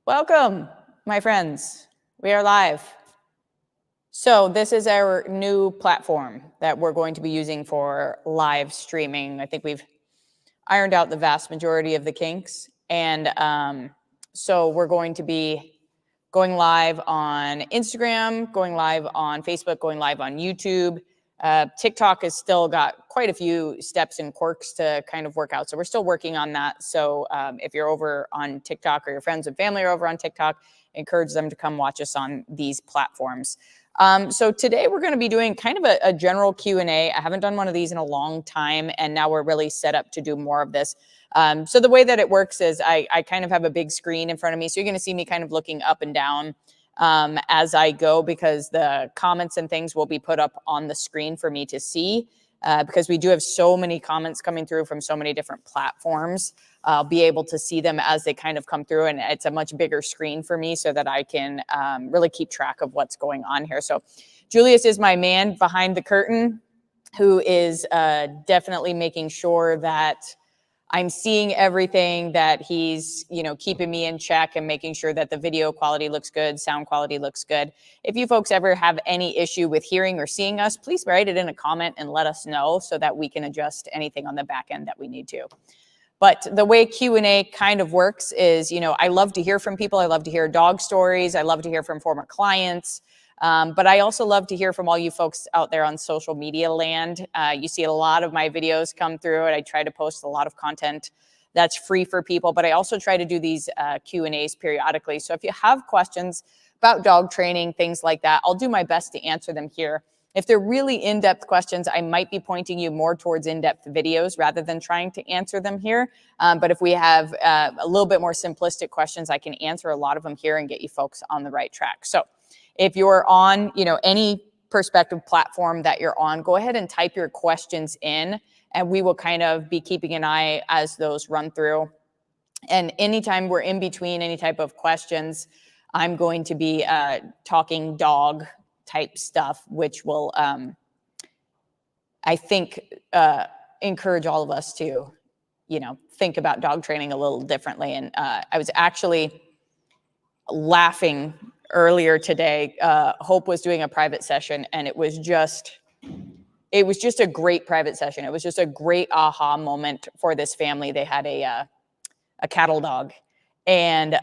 Welcome, my friends. We are live. So this is our new platform that we're going to be using for live streaming. I think we've ironed out the vast majority of the kinks. And so we're going to be going live on Instagram, going live on Facebook, going live on YouTube. TikTok has still got quite a few steps and quirks to kind of work out. So we're still working on that. So if you're over on TikTok or your friends and family are over on TikTok, encourage them to come watch us on these platforms. So today we're going to be doing kind of a general Q&A. I haven't done one of these in a long time, and now we're really set up to do more of this. So the way that it works is I kind of have a big screen in front of me. So you're going to see me kind of looking up and down as I go, because the comments and things will be put up on the screen for me to see, because we do have so many comments coming through from so many different platforms. I'll be able to see them as they kind of come through, and it's a much bigger screen for me so that I can really keep track of what's going on here. So Julius is my man behind the curtain, who is definitely making sure that I'm seeing everything, that he's, keeping me in check and making sure that the video quality looks good, sound quality looks good. If you folks ever have any issue with hearing or seeing us, please write it in a comment and let us know so that we can adjust anything on the back end that we need to. But the way Q&A kind of works is, I love to hear from people. I love to hear dog stories. I love to hear from former clients. But I also love to hear from all you folks out there on social media land. You see a lot of my videos come through, and I try to post a lot of content that's free for people. But I also try to do these Q&As periodically. So if you have questions about dog training, things like that, I'll do my best to answer them here. If they're really in-depth questions, I might be pointing you more towards in-depth videos rather than trying to answer them here. But if we have a little bit more simplistic questions, I can answer a lot of them here and get you folks on the right track. So if you're on, any perspective platform that you're on, go ahead and type your questions in, and we will kind of be keeping an eye as those run through. And anytime we're in between any type of questions, I'm going to be talking dog type stuff, which will, I think, encourage all of us to, think about dog training a little differently. And I was actually laughing earlier today. Hope was doing a private session, and it was just a great private session. It was just a great aha moment for this family. They had a cattle dog, and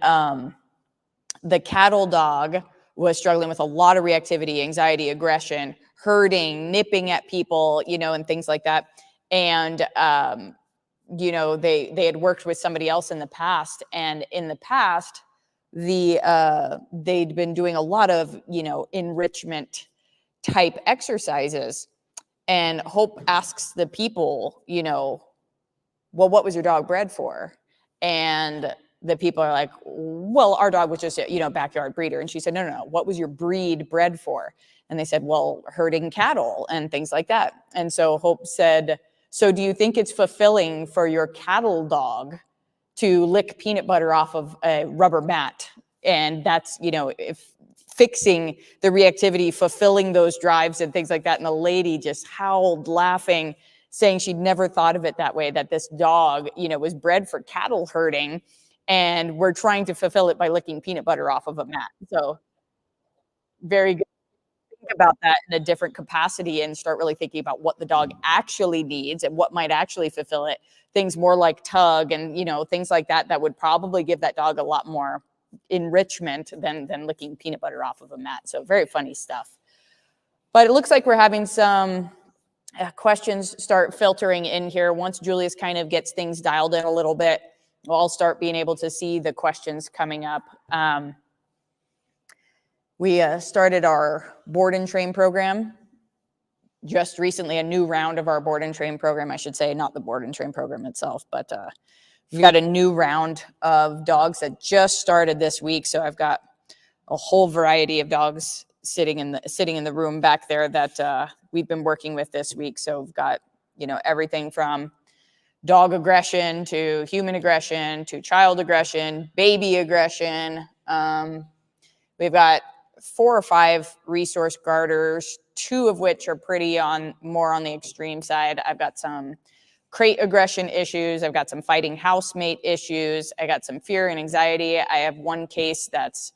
the cattle dog was struggling with a lot of reactivity, anxiety, aggression, herding, nipping at people, and things like that. And, they had worked with somebody else in the past. And in the past, they'd been doing a lot of, enrichment type exercises. And Hope asks the people, well, what was your dog bred for? And the people are like, well, our dog was just a, backyard breeder. And she said, no. What was your breed bred for? And they said, well, herding cattle and things like that. And so Hope said, so do you think it's fulfilling for your cattle dog to lick peanut butter off of a rubber mat? And that's, if fixing the reactivity, fulfilling those drives and things like that. And the lady just howled laughing, saying she'd never thought of it that way, that this dog, was bred for cattle herding, and we're trying to fulfill it by licking peanut butter off of a mat. So very good. Think about that in a different capacity and start really thinking about what the dog actually needs and what might actually fulfill it. Things more like tug and, things like that, that would probably give that dog a lot more enrichment than licking peanut butter off of a mat. So very funny stuff. But it looks like we're having some questions start filtering in here. Once Julius kind of gets things dialed in a little bit, I'll start being able to see the questions coming up. We started our board and train program just recently, a new round of our board and train program, I should say, not the board and train program itself, but we've got a new round of dogs that just started this week. So I've got a whole variety of dogs sitting in the room back there that we've been working with this week. So we've got, everything from dog aggression to human aggression to child aggression, baby aggression. We've got 4 or 5 resource garters, 2 of which are pretty more on the extreme side. I've got some crate aggression issues. I've got some fighting housemate issues. I got some fear and anxiety. I have one case that's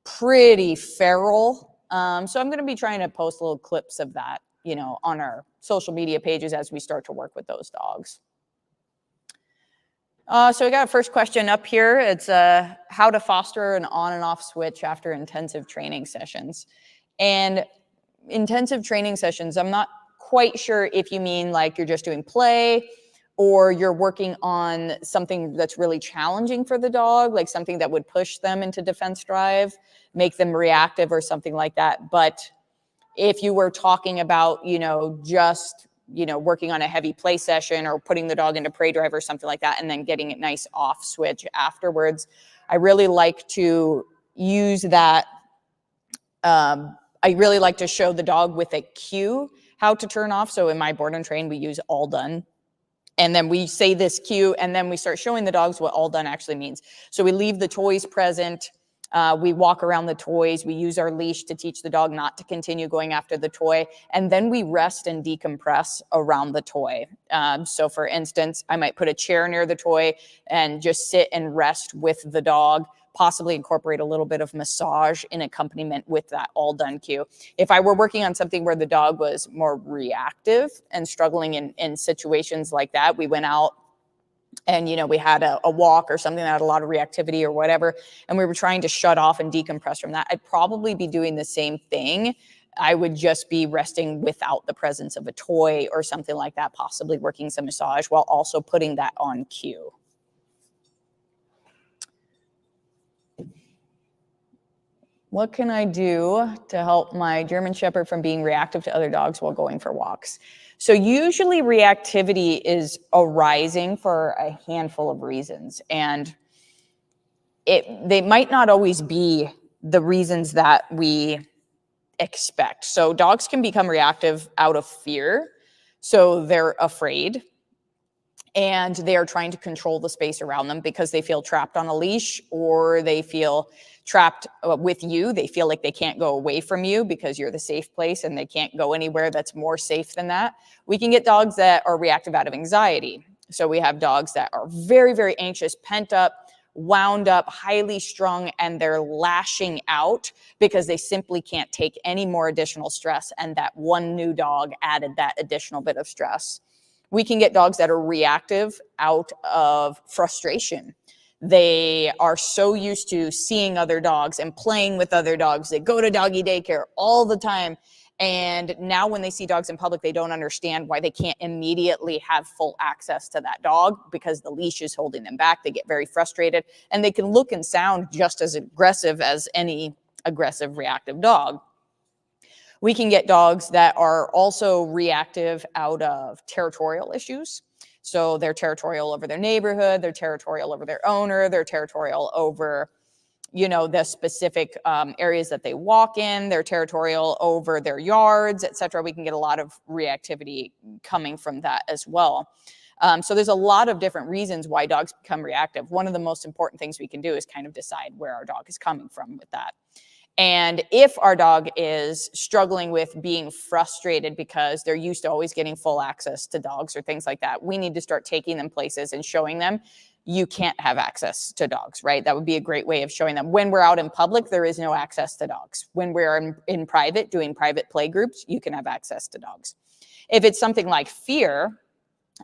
pretty feral. So I'm going to be trying to post little clips of that, you know, on our social media pages as we start to work with those dogs. So we got a first question up here. It's how to foster an on and off switch after intensive training sessions. And intensive training sessions, I'm not quite sure if you mean like you're just doing play or you're working on something that's really challenging for the dog, like something that would push them into defense drive, make them reactive or something like that. But if you were talking about, you know, just, you know, working on a heavy play session or putting the dog into prey drive or something like that, and then getting it nice off switch afterwards, I really like to use that. I really like to show the dog with a cue how to turn off. So in my board and train, we use all done. And then we say this cue, and then we start showing the dogs what all done actually means. So we leave the toys present. We walk around the toys. We use our leash to teach the dog not to continue going after the toy. And then we rest and decompress around the toy. So for instance, I might put a chair near the toy and just sit and rest with the dog, possibly incorporate a little bit of massage in accompaniment with that all done cue. If I were working on something where the dog was more reactive and struggling in situations like that, we went out and, you know, we had a walk or something that had a lot of reactivity or whatever, and we were trying to shut off and decompress from that, I'd probably be doing the same thing. I would just be resting without the presence of a toy or something like that, possibly working some massage while also putting that on cue. What can I do to help my German Shepherd from being reactive to other dogs while going for walks? So usually reactivity is arising for a handful of reasons, and they might not always be the reasons that we expect. So dogs can become reactive out of fear. So they're afraid and they are trying to control the space around them because they feel trapped on a leash, or they feel trapped with you. They feel like they can't go away from you because you're the safe place and they can't go anywhere that's more safe than that. We can get dogs that are reactive out of anxiety. So we have dogs that are very, very anxious, pent up, wound up, highly strung, and they're lashing out because they simply can't take any more additional stress. And that one new dog added that additional bit of stress. We can get dogs that are reactive out of frustration. They are so used to seeing other dogs and playing with other dogs. They go to doggy daycare all the time. And now when they see dogs in public, they don't understand why they can't immediately have full access to that dog because the leash is holding them back. They get very frustrated, and they can look and sound just as aggressive as any aggressive reactive dog. We can get dogs that are also reactive out of territorial issues. So they're territorial over their neighborhood, they're territorial over their owner, they're territorial over, you know, the specific areas that they walk in, they're territorial over their yards, etc. We can get a lot of reactivity coming from that as well. So there's a lot of different reasons why dogs become reactive. One of the most important things we can do is kind of decide where our dog is coming from with that. And if our dog is struggling with being frustrated because they're used to always getting full access to dogs or things like that, we need to start taking them places and showing them you can't have access to dogs, right? That would be a great way of showing them. When we're out in public, there is no access to dogs. When we're in private, doing private play groups, you can have access to dogs. If it's something like fear,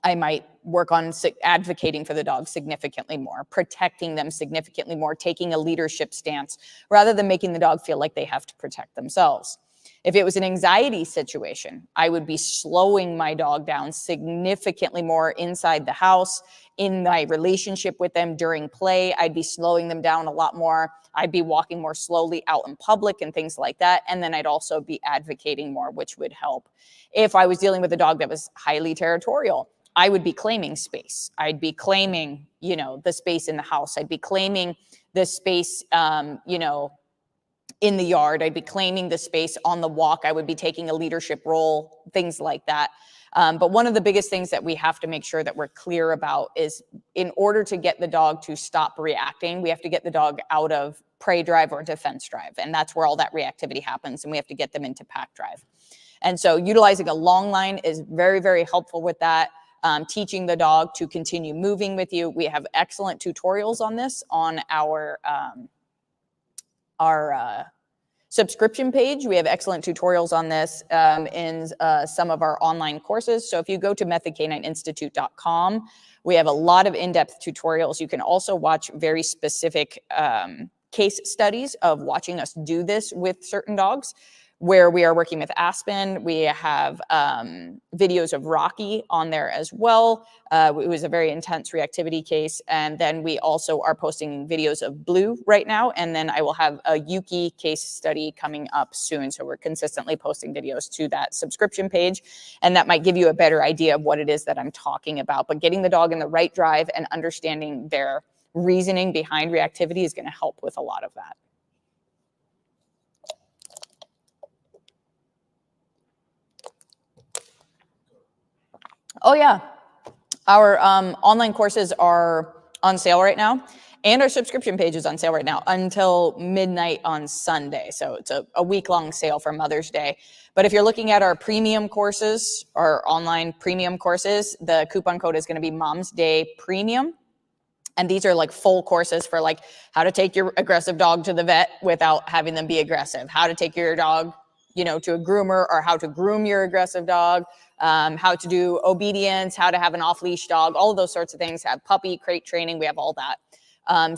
I might work on advocating for the dog significantly more, protecting them significantly more, taking a leadership stance rather than making the dog feel like they have to protect themselves. If it was an anxiety situation, I would be slowing my dog down significantly more inside the house, in my relationship with them during play. I'd be slowing them down a lot more. I'd be walking more slowly out in public and things like that. And then I'd also be advocating more, which would help. If I was dealing with a dog that was highly territorial, I would be claiming space. I'd be claiming, you know, the space in the house. I'd be claiming the space, you know, in the yard. I'd be claiming the space on the walk. I would be taking a leadership role, things like that. But one of the biggest things that we have to make sure that we're clear about is, in order to get the dog to stop reacting, we have to get the dog out of prey drive or defense drive. And that's where all that reactivity happens. And we have to get them into pack drive. And so utilizing a long line is very, very helpful with that. teaching the dog to continue moving with you. We have excellent tutorials on this on our subscription page. We have excellent tutorials on this in some of our online courses. So if you go to methodcanineinstitute.com, we have a lot of in-depth tutorials. You can also watch very specific case studies of watching us do this with certain dogs, where we are working with Aspen. We have videos of Rocky on there as well. It was a very intense reactivity case. And then we also are posting videos of Blue right now. And then I will have a Yuki case study coming up soon. So we're consistently posting videos to that subscription page. And that might give you a better idea of what it is that I'm talking about. But getting the dog in the right drive and understanding their reasoning behind reactivity is going to help with a lot of that. Oh yeah, our online courses are on sale right now, and our subscription page is on sale right now until midnight on Sunday. So it's a week-long sale for Mother's Day. But if you're looking at our premium courses, our online premium courses, the coupon code is going to be Mom's Day Premium. And these are like full courses for like how to take your aggressive dog to the vet without having them be aggressive, how to take your dog, you know, to a groomer, or how to groom your aggressive dog, how to do obedience, how to have an off-leash dog, all of those sorts of things. Have puppy crate training. We have all that.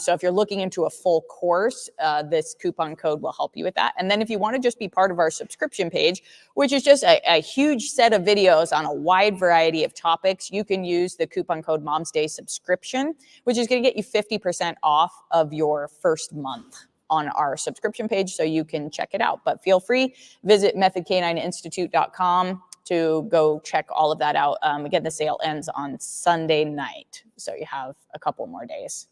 So if you're looking into a full course, this coupon code will help you with that. And then if you want to just be part of our subscription page, which is just a huge set of videos on a wide variety of topics, you can use the coupon code Mom's Day Subscription, which is going to get you 50% off of your first month on our subscription page, so you can check it out. But feel free, visit methodcanineinstitute.com to go check all of that out. Again, the sale ends on Sunday night, so you have a couple more days.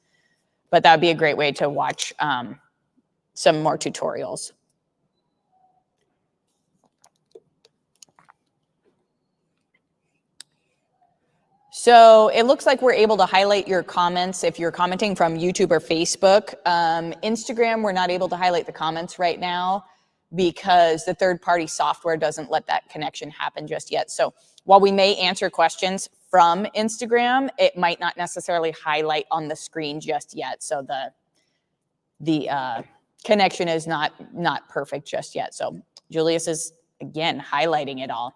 But that would be a great way to watch some more tutorials. So it looks like we're able to highlight your comments if you're commenting from YouTube or Facebook. Instagram, we're not able to highlight the comments right now because the third-party software doesn't let that connection happen just yet. So while we may answer questions from Instagram, it might not necessarily highlight on the screen just yet. So the connection is not perfect just yet. So Julius is, again, highlighting it all.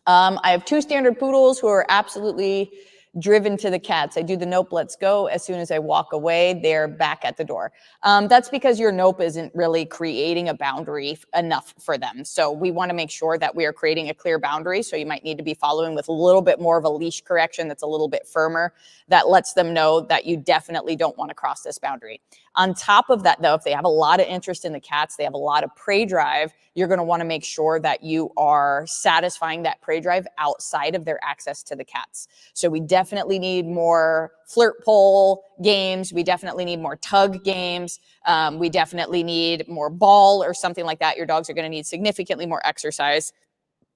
I have 2 standard poodles who are absolutely driven to the cats. I do the nope, let's go. As soon as I walk away, they're back at the door. That's because your nope isn't really creating a boundary enough for them. So we want to make sure that we are creating a clear boundary. So you might need to be following with a little bit more of a leash correction that's a little bit firmer, that lets them know that you definitely don't want to cross this boundary. On top of that, though, if they have a lot of interest in the cats, they have a lot of prey drive, you're going to want to make sure that you are satisfying that prey drive outside of their access to the cats. So we definitely need more flirt pole games. We definitely need more tug games. We definitely need more ball or something like that. Your dogs are going to need significantly more exercise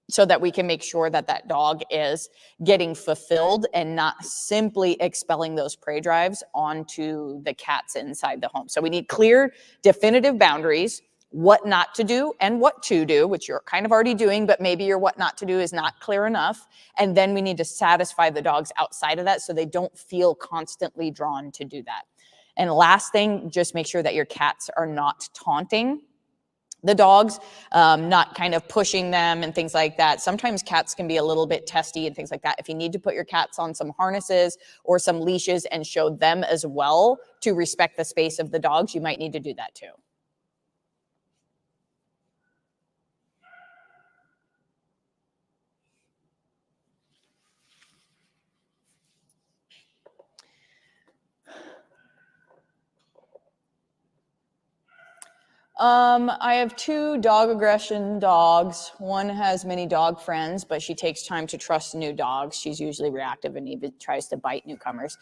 so that we can make sure that that dog is getting fulfilled and not simply expelling those prey drives onto the cats inside the home. So we need clear, definitive boundaries, what not to do and what to do, which you're kind of already doing, but maybe your what not to do is not clear enough. And then we need to satisfy the dogs outside of that so they don't feel constantly drawn to do that. And last thing, just make sure that your cats are not taunting the dogs, not kind of pushing them and things like that. Sometimes cats can be a little bit testy and things like that. If you need to put your cats on some harnesses or some leashes and show them as well to respect the space of the dogs, you might need to do that too. I have 2 dog aggression dogs. One has many dog friends, but she takes time to trust new dogs. She's usually reactive and even tries to bite newcomers.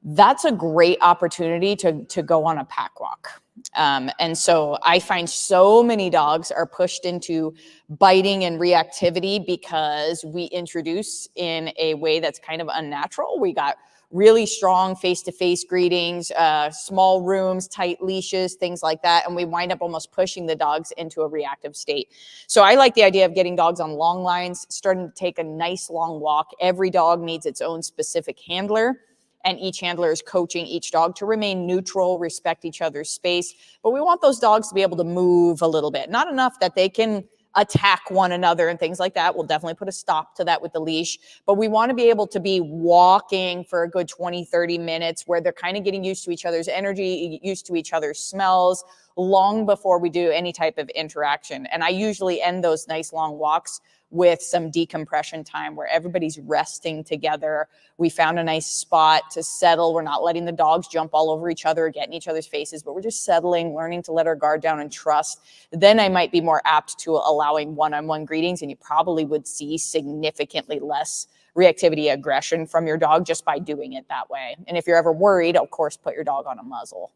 That's a great opportunity to go on a pack walk. And so I find so many dogs are pushed into biting and reactivity because we introduce in a way that's kind of unnatural. We got really strong face-to-face greetings, small rooms, tight leashes, things like that. And we wind up almost pushing the dogs into a reactive state. So I like the idea of getting dogs on long lines, starting to take a nice long walk. Every dog needs its own specific handler, and each handler is coaching each dog to remain neutral, respect each other's space. But we want those dogs to be able to move a little bit, not enough that they can attack one another and things like that. We'll definitely put a stop to that with the leash, but we want to be able to be walking for a good 20, 30 minutes where they're kind of getting used to each other's energy, used to each other's smells, long before we do any type of interaction. And I usually end those nice long walks with some decompression time where everybody's resting together. We found a nice spot to settle. We're not letting the dogs jump all over each other or get in each other's faces, but we're just settling, learning to let our guard down and trust. Then I might be more apt to allowing one-on-one greetings, and you probably would see significantly less reactivity, aggression from your dog just by doing it that way. And if you're ever worried, of course, put your dog on a muzzle.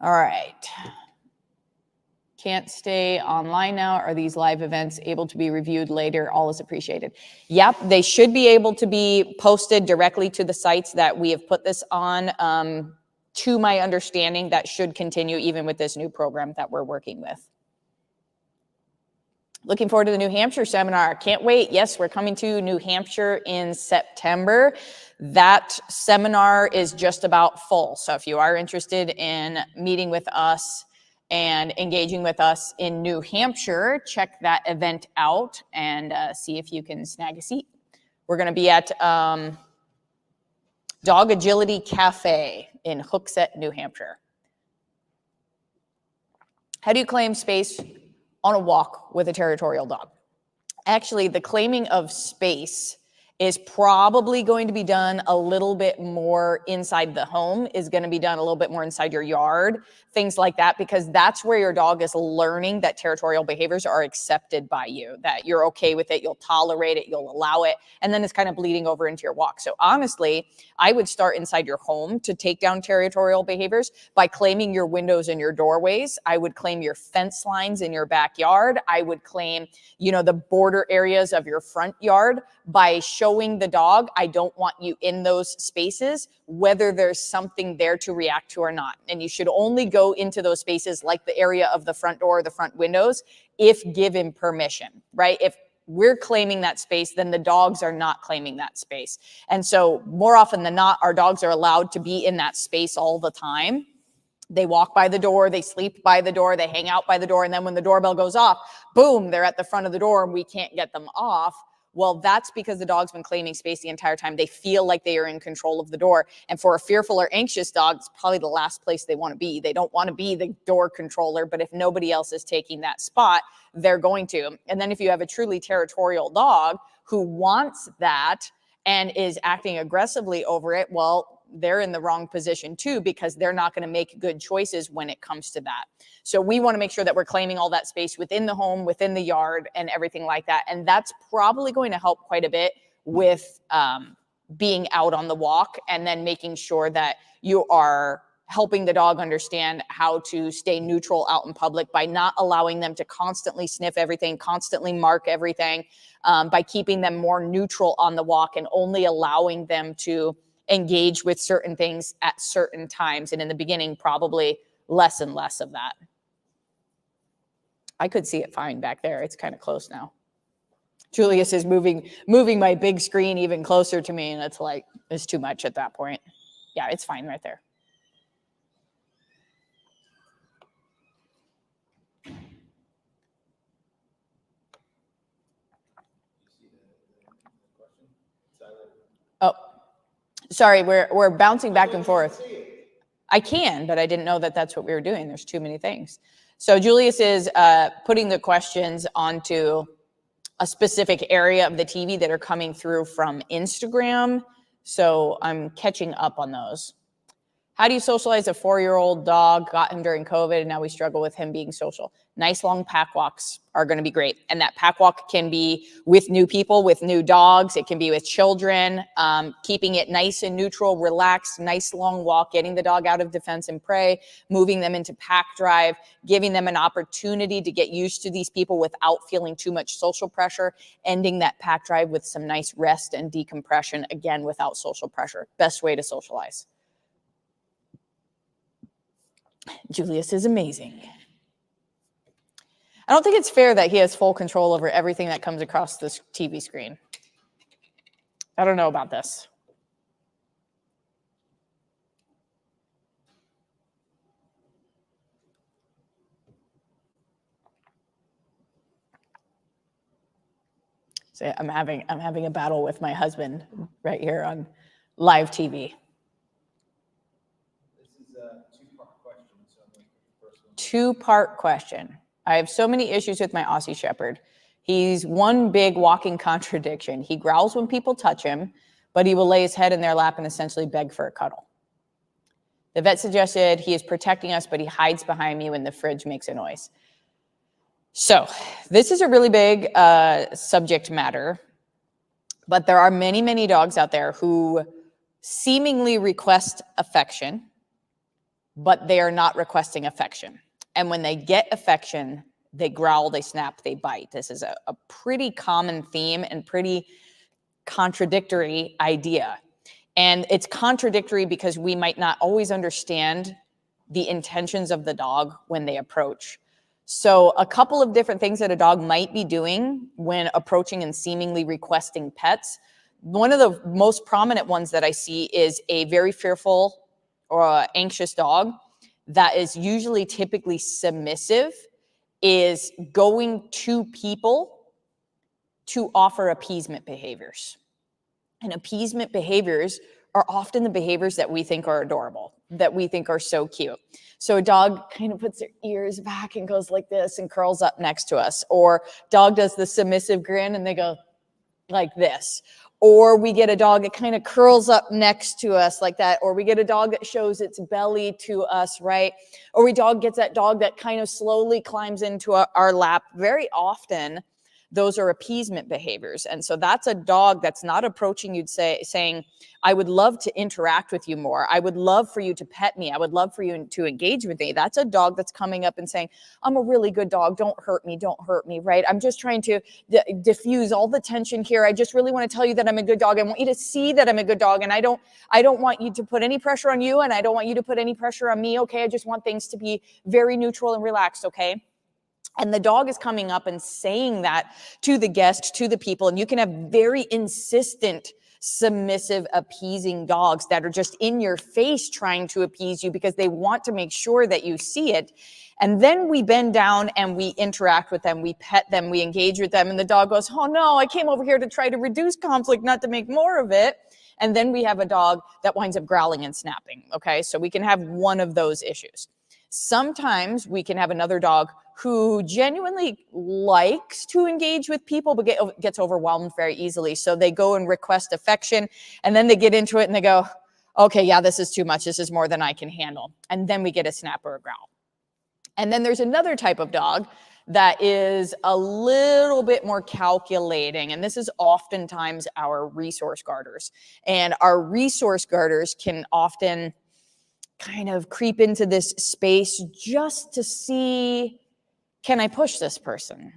All right. Can't stay online now. Are these live events able to be reviewed later? All is appreciated. Yep, they should be able to be posted directly to the sites that we have put this on. To my understanding, that should continue even with this new program that we're working with. Looking forward to the New Hampshire seminar. Can't wait. Yes, we're coming to New Hampshire in September. That seminar is just about full. So if you are interested in meeting with us and engaging with us in New Hampshire, check that event out and see if you can snag a seat. We're going to be at Dog Agility Cafe in Hooksett, New Hampshire. How do you claim space on a walk with a territorial dog? Actually, the claiming of space is probably going to be done a little bit more inside the home, is going to be done a little bit more inside your yard, things like that, because that's where your dog is learning that territorial behaviors are accepted by you, that you're okay with it, you'll tolerate it, you'll allow it, and then it's kind of bleeding over into your walk. So honestly, I would start inside your home to take down territorial behaviors by claiming your windows and your doorways. I would claim your fence lines in your backyard. I would claim, the border areas of your front yard by showing the dog, I don't want you in those spaces, whether there's something there to react to or not. And you should only go into those spaces like the area of the front door or the front windows if given permission, right? If we're claiming that space, then the dogs are not claiming that space. And so more often than not, our dogs are allowed to be in that space all the time. They walk by the door, they sleep by the door, they hang out by the door, and then when the doorbell goes off, boom, they're at the front of the door and we can't get them off. Well, that's because the dog's been claiming space the entire time. They feel like they are in control of the door. And for a fearful or anxious dog, it's probably the last place they want to be. They don't want to be the door controller, but if nobody else is taking that spot, they're going to. And then if you have a truly territorial dog who wants that and is acting aggressively over it, well, they're in the wrong position too, because they're not going to make good choices when it comes to that. So we want to make sure that we're claiming all that space within the home, within the yard, and everything like that. And that's probably going to help quite a bit with being out on the walk, and then making sure that you are helping the dog understand how to stay neutral out in public by not allowing them to constantly sniff everything, constantly mark everything, by keeping them more neutral on the walk and only allowing them to engage with certain things at certain times. And in the beginning, probably less and less of that. I could see it fine back there. It's kind of close now. Julius is moving my big screen even closer to me, and it's like, it's too much at that point. Yeah, it's fine right there. Oh, sorry, we're bouncing back and forth. I can, but I didn't know that that's what we were doing. There's too many things. So Julius is putting the questions onto a specific area of the TV that are coming through from Instagram. So I'm catching up on those. How do you socialize a 4-year-old dog? Got him during COVID, and now we struggle with him being social. Nice long pack walks are going to be great. And that pack walk can be with new people, with new dogs. It can be with children, keeping it nice and neutral, relaxed, nice long walk, getting the dog out of defense and prey, moving them into pack drive, giving them an opportunity to get used to these people without feeling too much social pressure, ending that pack drive with some nice rest and decompression, again, without social pressure. Best way to socialize. Julius is amazing. I don't think it's fair that he has full control over everything that comes across this TV screen. I don't know about this. So I'm having a battle with my husband right here on live TV. Two-part question. I have so many issues with my Aussie Shepherd. He's one big walking contradiction. He growls when people touch him, but he will lay his head in their lap and essentially beg for a cuddle. The vet suggested he is protecting us, but he hides behind me when the fridge makes a noise. So this is a really big subject matter, but there are many, many dogs out there who seemingly request affection, but they are not requesting affection. And when they get affection, they growl, they snap, they bite. This is a pretty common theme and pretty contradictory idea. And it's contradictory because we might not always understand the intentions of the dog when they approach. So a couple of different things that a dog might be doing when approaching and seemingly requesting pets. One of the most prominent ones that I see is a very fearful or anxious dog that is usually typically submissive, is going to people to offer appeasement behaviors. And appeasement behaviors are often the behaviors that we think are adorable, that we think are so cute. So a dog kind of puts their ears back and goes like this and curls up next to us. Or dog does the submissive grin and they go like this. Or we get a dog that kind of curls up next to us like that. Or we get a dog that shows its belly to us, right? Or we gets that dog that kind of slowly climbs into our lap. Very often, those are appeasement behaviors. And so that's a dog that's not approaching you saying, I would love to interact with you more. I would love for you to pet me. I would love for you to engage with me. That's a dog that's coming up and saying, I'm a really good dog. Don't hurt me, right? I'm just trying to diffuse all the tension here. I just really want to tell you that I'm a good dog. I want you to see that I'm a good dog. And I don't want you to put any pressure on you. And I don't want you to put any pressure on me. Okay. I just want things to be very neutral and relaxed. Okay. And the dog is coming up and saying that to the guest, to the people. And you can have very insistent, submissive, appeasing dogs that are just in your face trying to appease you because they want to make sure that you see it. And then we bend down and we interact with them. We pet them. We engage with them. And the dog goes, oh, no, I came over here to try to reduce conflict, not to make more of it. And then we have a dog that winds up growling and snapping. Okay, so we can have one of those issues. Sometimes we can have another dog who genuinely likes to engage with people, but gets overwhelmed very easily. So they go and request affection, and then they get into it and they go, okay, yeah, this is too much. This is more than I can handle. And then we get a snap or a growl. And then there's another type of dog that is a little bit more calculating. And this is oftentimes our resource guarders. And our resource guarders can often kind of creep into this space just to see, can I push this person?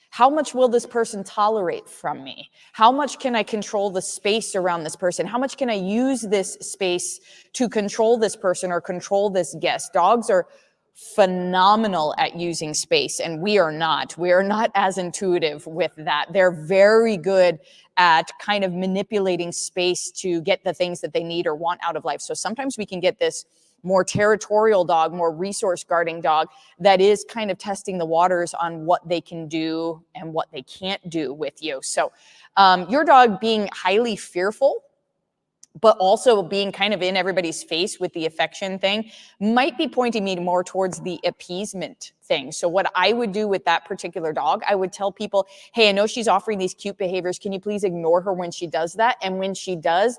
How much will this person tolerate from me? How much can I control the space around this person? How much can I use this space to control this person or control this guest? Dogs are phenomenal at using space, and we are not. We are not as intuitive with that. They're very good at kind of manipulating space to get the things that they need or want out of life. So sometimes we can get this more territorial dog, more resource guarding dog that is kind of testing the waters on what they can do and what they can't do with you. So your dog being highly fearful, but also being kind of in everybody's face with the affection thing might be pointing me more towards the appeasement thing. So what I would do with that particular dog, I would tell people, hey, I know she's offering these cute behaviors. Can you please ignore her when she does that? And when she does,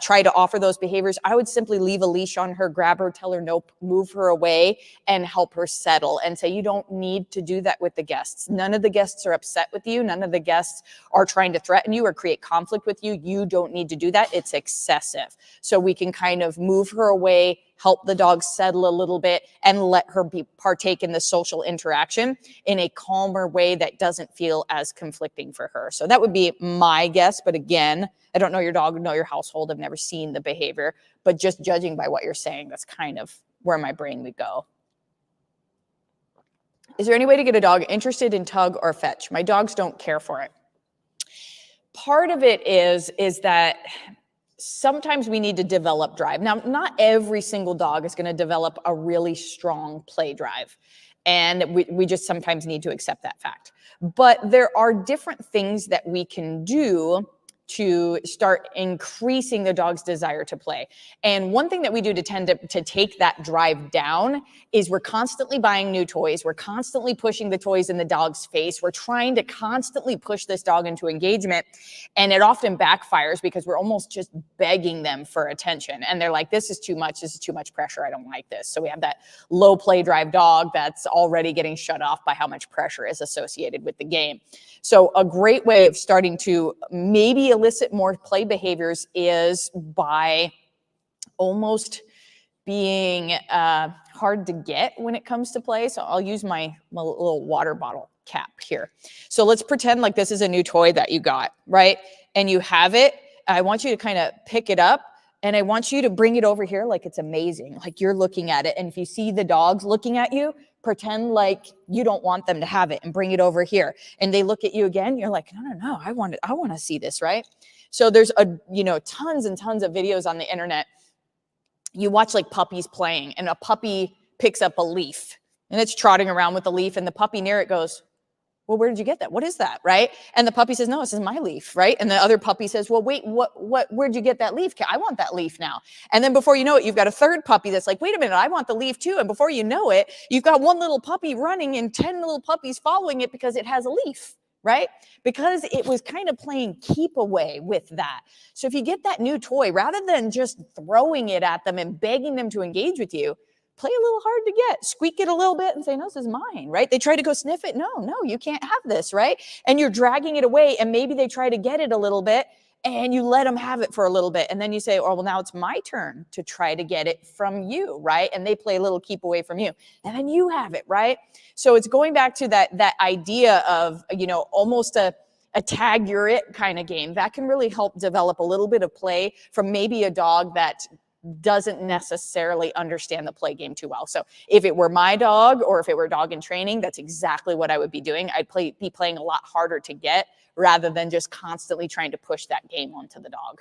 try to offer those behaviors, I would simply leave a leash on her, grab her, tell her nope, move her away, and help her settle and say, you don't need to do that with the guests. None of the guests are upset with you. None of the guests are trying to threaten you or create conflict with you. You don't need to do that. It's excessive. So we can kind of move her away, help the dog settle a little bit, and let her partake in the social interaction in a calmer way that doesn't feel as conflicting for her. So that would be my guess. But again, I don't know your dog, know your household. I've never seen the behavior, but just judging by what you're saying, that's kind of where my brain would go. Is there any way to get a dog interested in tug or fetch? My dogs don't care for it. Part of it is that sometimes we need to develop drive. Now, not every single dog is going to develop a really strong play drive. And we just sometimes need to accept that fact. But there are different things that we can do to start increasing the dog's desire to play. And one thing that we do to tend to take that drive down is we're constantly buying new toys. We're constantly pushing the toys in the dog's face. We're trying to constantly push this dog into engagement. And it often backfires because we're almost just begging them for attention. And they're like, this is too much. This is too much pressure. I don't like this. So we have that low play drive dog that's already getting shut off by how much pressure is associated with the game. So a great way of starting to maybe elicit more play behaviors is by almost being hard to get when it comes to play. So I'll use my little water bottle cap here. So let's pretend like this is a new toy that you got, right? And you have it. I want you to kind of pick it up, and I want you to bring it over here like it's amazing, like you're looking at it. And if you see the dogs looking at you, pretend like you don't want them to have it and bring it over here. And they look at you again. You're like, no, I want to see this, right? So there's tons and tons of videos on the internet. You watch like puppies playing, and a puppy picks up a leaf and it's trotting around with the leaf, and the puppy near it goes, well, where did you get that? What is that, right? And the puppy says, no, this is my leaf, right? And the other puppy says, well, wait, where'd you get that leaf? I want that leaf now. And then before you know it, you've got a third puppy that's like, wait a minute, I want the leaf too. And before you know it, you've got one little puppy running and 10 little puppies following it because it has a leaf, right? Because it was kind of playing keep away with that. So if you get that new toy, rather than just throwing it at them and begging them to engage with you, play a little hard to get, squeak it a little bit and say, no, this is mine, right? They try to go sniff it. No, you can't have this, right? And you're dragging it away, and maybe they try to get it a little bit, and you let them have it for a little bit. And then you say, oh, well, now it's my turn to try to get it from you, right? And they play a little keep away from you, and then you have it, right? So it's going back to that idea of, almost a tag you're it kind of game. That can really help develop a little bit of play from maybe a dog that doesn't necessarily understand the play game too well. So if it were my dog, or if it were a dog in training, that's exactly what I would be doing. I'd be playing a lot harder to get, rather than just constantly trying to push that game onto the dog.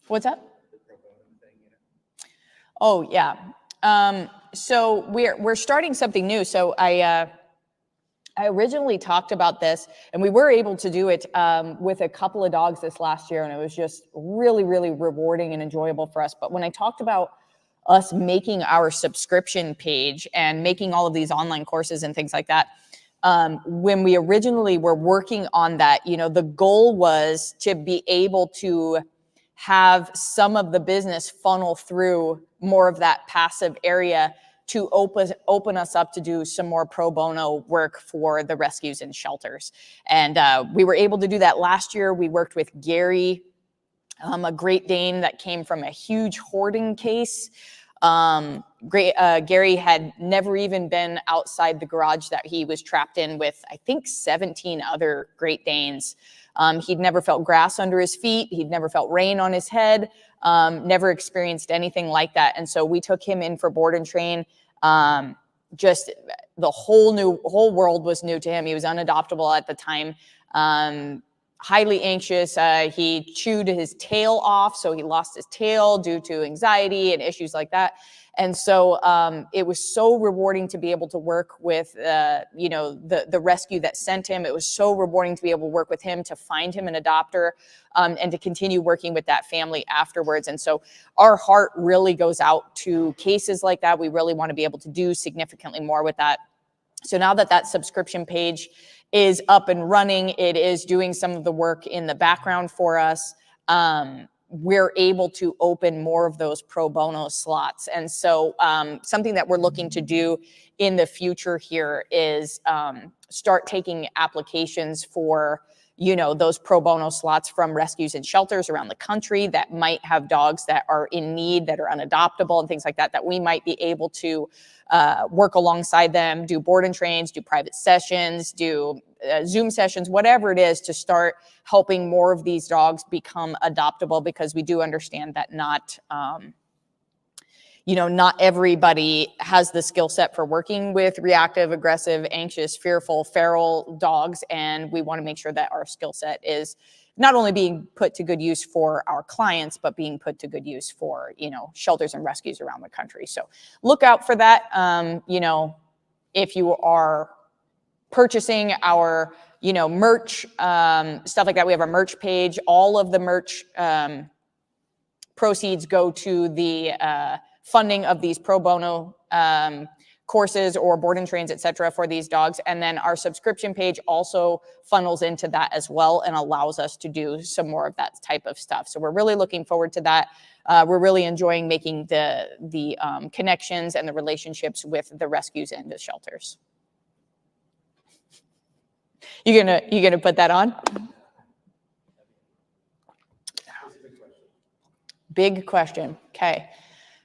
What's that? Oh, yeah. So we're starting something new. So I originally talked about this, and we were able to do it with a couple of dogs this last year, and it was just really, really rewarding and enjoyable for us. But when I talked about us making our subscription page and making all of these online courses and things like that, when we originally were working on that, the goal was to be able to have some of the business funnel through more of that passive area to open us up to do some more pro bono work for the rescues and shelters. And we were able to do that last year. We worked with Gary, a Great Dane that came from a huge hoarding case. Gary had never even been outside the garage that he was trapped in with, I think, 17 other Great Danes. He'd never felt grass under his feet. He'd never felt rain on his head. Never experienced anything like that. And so we took him in for board and train. Just the whole world was new to him. He was unadoptable at the time. Highly anxious. He chewed his tail off, so he lost his tail due to anxiety and issues like that. And so it was so rewarding to be able to work with, the rescue that sent him. It was so rewarding to be able to work with him, to find him an adopter, and to continue working with that family afterwards. And so our heart really goes out to cases like that. We really want to be able to do significantly more with that. So now that that subscription page is up and running, it is doing some of the work in the background for us. We're able to open more of those pro bono slots. And so something that we're looking to do in the future here is start taking applications for, you know, those pro bono slots from rescues and shelters around the country that might have dogs that are in need, that are unadoptable and things like that, that we might be able to work alongside them, do board and trains, do private sessions, do Zoom sessions, whatever it is, to start helping more of these dogs become adoptable, because we do understand that not everybody has the skill set for working with reactive, aggressive, anxious, fearful, feral dogs. And we want to make sure that our skill set is not only being put to good use for our clients, but being put to good use for, shelters and rescues around the country. So look out for that. If you are purchasing our, merch, stuff like that, we have our merch page. All of the merch proceeds go to the funding of these pro bono courses or board and trains, et cetera, for these dogs. And then our subscription page also funnels into that as well and allows us to do some more of that type of stuff. So we're really looking forward to that. We're really enjoying making the connections and the relationships with the rescues and the shelters. You gonna put that on? Big question. Okay.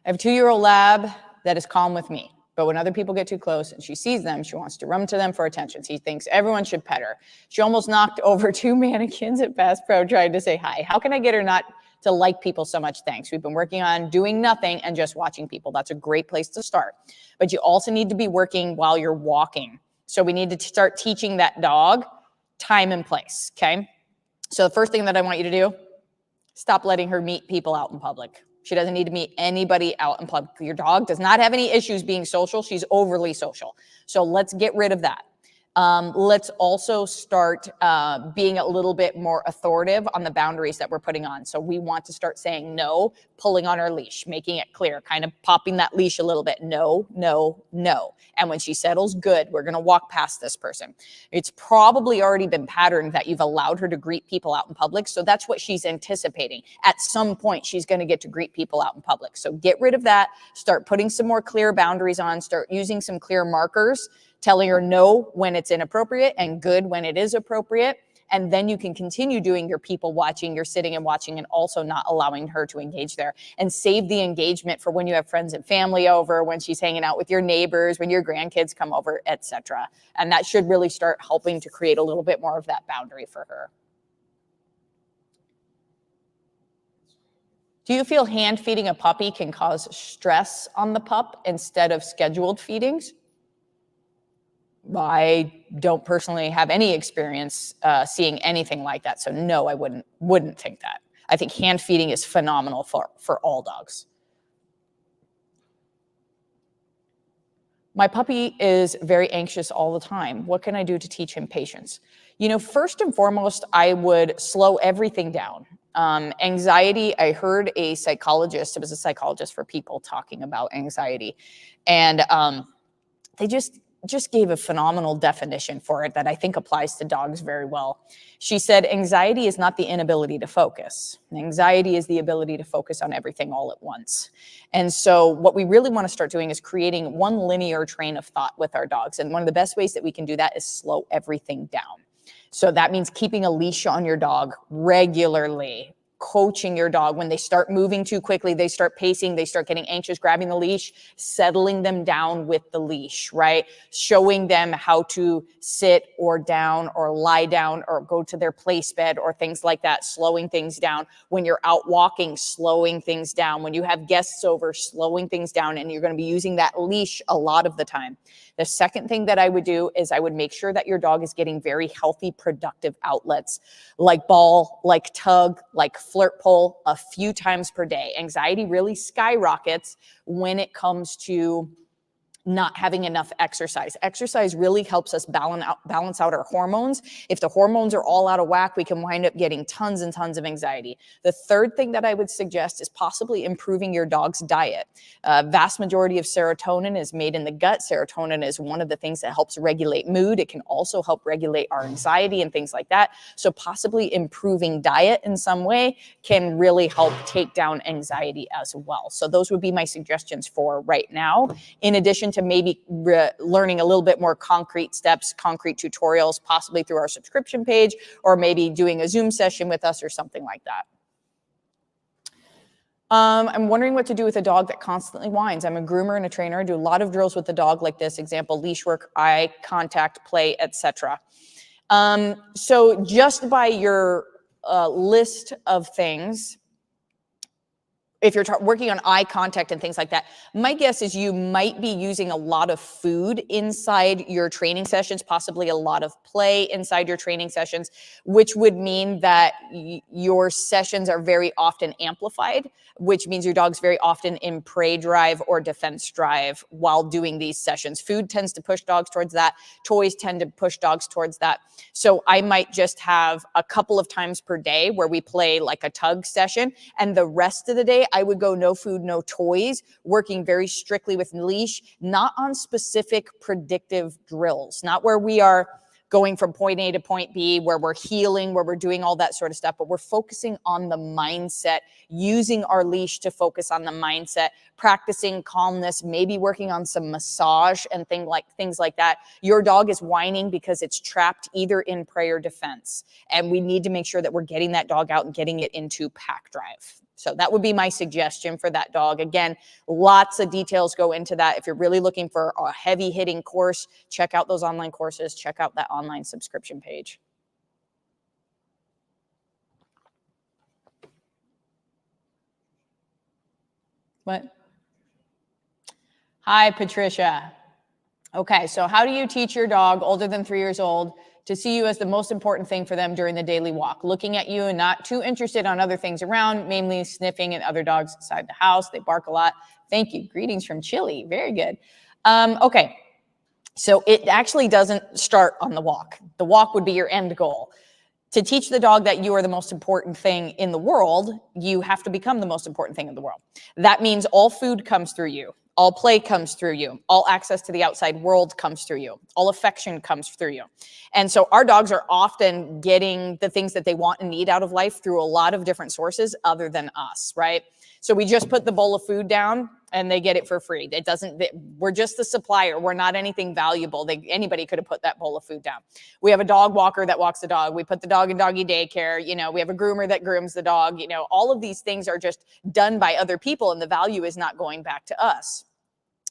I have a 2-year-old lab that is calm with me, but when other people get too close and she sees them, she wants to run to them for attention. She thinks everyone should pet her. She almost knocked over 2 mannequins at Bass Pro trying to say hi. How can I get her not to like people so much? Thanks. We've been working on doing nothing and just watching people. That's a great place to start. But you also need to be working while you're walking. So we need to start teaching that dog time and place, okay? So the first thing that I want you to do, stop letting her meet people out in public. She doesn't need to meet anybody out in public. Your dog does not have any issues being social. She's overly social. So let's get rid of that. Let's also start being a little bit more authoritative on the boundaries that we're putting on. So we want to start saying no, pulling on our leash, making it clear, kind of popping that leash a little bit. No, no, no. And when she settles, good, we're going to walk past this person. It's probably already been patterned that you've allowed her to greet people out in public. So that's what she's anticipating. At some point, she's going to get to greet people out in public. So get rid of that. Start putting some more clear boundaries on. Start using some clear markers, telling her no when it's inappropriate and good when it is appropriate. And then you can continue doing your people watching, your sitting and watching, and also not allowing her to engage there. And save the engagement for when you have friends and family over, when she's hanging out with your neighbors, when your grandkids come over, etc. And that should really start helping to create a little bit more of that boundary for her. Do you feel hand feeding a puppy can cause stress on the pup instead of scheduled feedings? I don't personally have any experience seeing anything like that. So no, I wouldn't think that. I think hand feeding is phenomenal for all dogs. My puppy is very anxious all the time. What can I do to teach him patience? First and foremost, I would slow everything down. Anxiety, I heard a psychologist, it was a psychologist for people talking about anxiety. And they just gave a phenomenal definition for it that I think applies to dogs very well. She said, anxiety is not the inability to focus. Anxiety is the ability to focus on everything all at once. And so what we really want to start doing is creating one linear train of thought with our dogs. And one of the best ways that we can do that is slow everything down. So that means keeping a leash on your dog regularly, coaching your dog. When they start moving too quickly, they start pacing, they start getting anxious, grabbing the leash, settling them down with the leash, right? Showing them how to sit or down or lie down or go to their place bed or things like that, slowing things down. When you're out walking, slowing things down. When you have guests over, slowing things down, and you're going to be using that leash a lot of the time. The second thing that I would do is I would make sure that your dog is getting very healthy, productive outlets like ball, like tug, like flirt pull a few times per day. Anxiety really skyrockets when it comes to not having enough exercise. Exercise really helps us balance out our hormones. If the hormones are all out of whack, we can wind up getting tons and tons of anxiety. The third thing that I would suggest is possibly improving your dog's diet. Vast majority of serotonin is made in the gut. Serotonin is one of the things that helps regulate mood. It can also help regulate our anxiety and things like that. So possibly improving diet in some way can really help take down anxiety as well. So those would be my suggestions for right now, in addition to maybe learning a little bit more concrete steps, concrete tutorials, possibly through our subscription page, or maybe doing a Zoom session with us or something like that. I'm wondering what to do with a dog that constantly whines. I'm a groomer and a trainer. I do a lot of drills with the dog like this, example, leash work, eye contact, play, etc. So just by your list of things, if you're working on eye contact and things like that, my guess is you might be using a lot of food inside your training sessions, possibly a lot of play inside your training sessions, which would mean that your sessions are very often amplified, which means your dog's very often in prey drive or defense drive while doing these sessions. Food tends to push dogs towards that. Toys tend to push dogs towards that. So I might just have a couple of times per day where we play like a tug session, and the rest of the day I would go no food, no toys, working very strictly with leash, not on specific predictive drills, not where we are going from point A to point B, where we're healing, where we're doing all that sort of stuff, but we're focusing on the mindset, using our leash to focus on the mindset, practicing calmness, maybe working on some massage and things like that. Your dog is whining because it's trapped either in prey or defense, and we need to make sure that we're getting that dog out and getting it into pack drive. So that would be my suggestion for that dog. Again, lots of details go into that. If you're really looking for a heavy hitting course, check out those online courses, check out that online subscription page. What? Hi, Patricia. Okay, so how do you teach your dog older than 3 years old to see you as the most important thing for them during the daily walk, looking at you and not too interested on other things around, mainly sniffing at other dogs inside the house? They bark a lot. Thank you. Greetings from Chile. Very good. Okay, so it actually doesn't start on the walk. The walk would be your end goal. To teach the dog that you are the most important thing in the world, you have to become the most important thing in the world. That means all food comes through you. All play comes through you. All access to the outside world comes through you. All affection comes through you. And so our dogs are often getting the things that they want and need out of life through a lot of different sources other than us, right? So we just put the bowl of food down and they get it for free. We're just the supplier. We're not anything valuable. Anybody could have put that bowl of food down. We have a dog walker that walks the dog. We put the dog in doggy daycare. We have a groomer that grooms the dog. All of these things are just done by other people, and the value is not going back to us.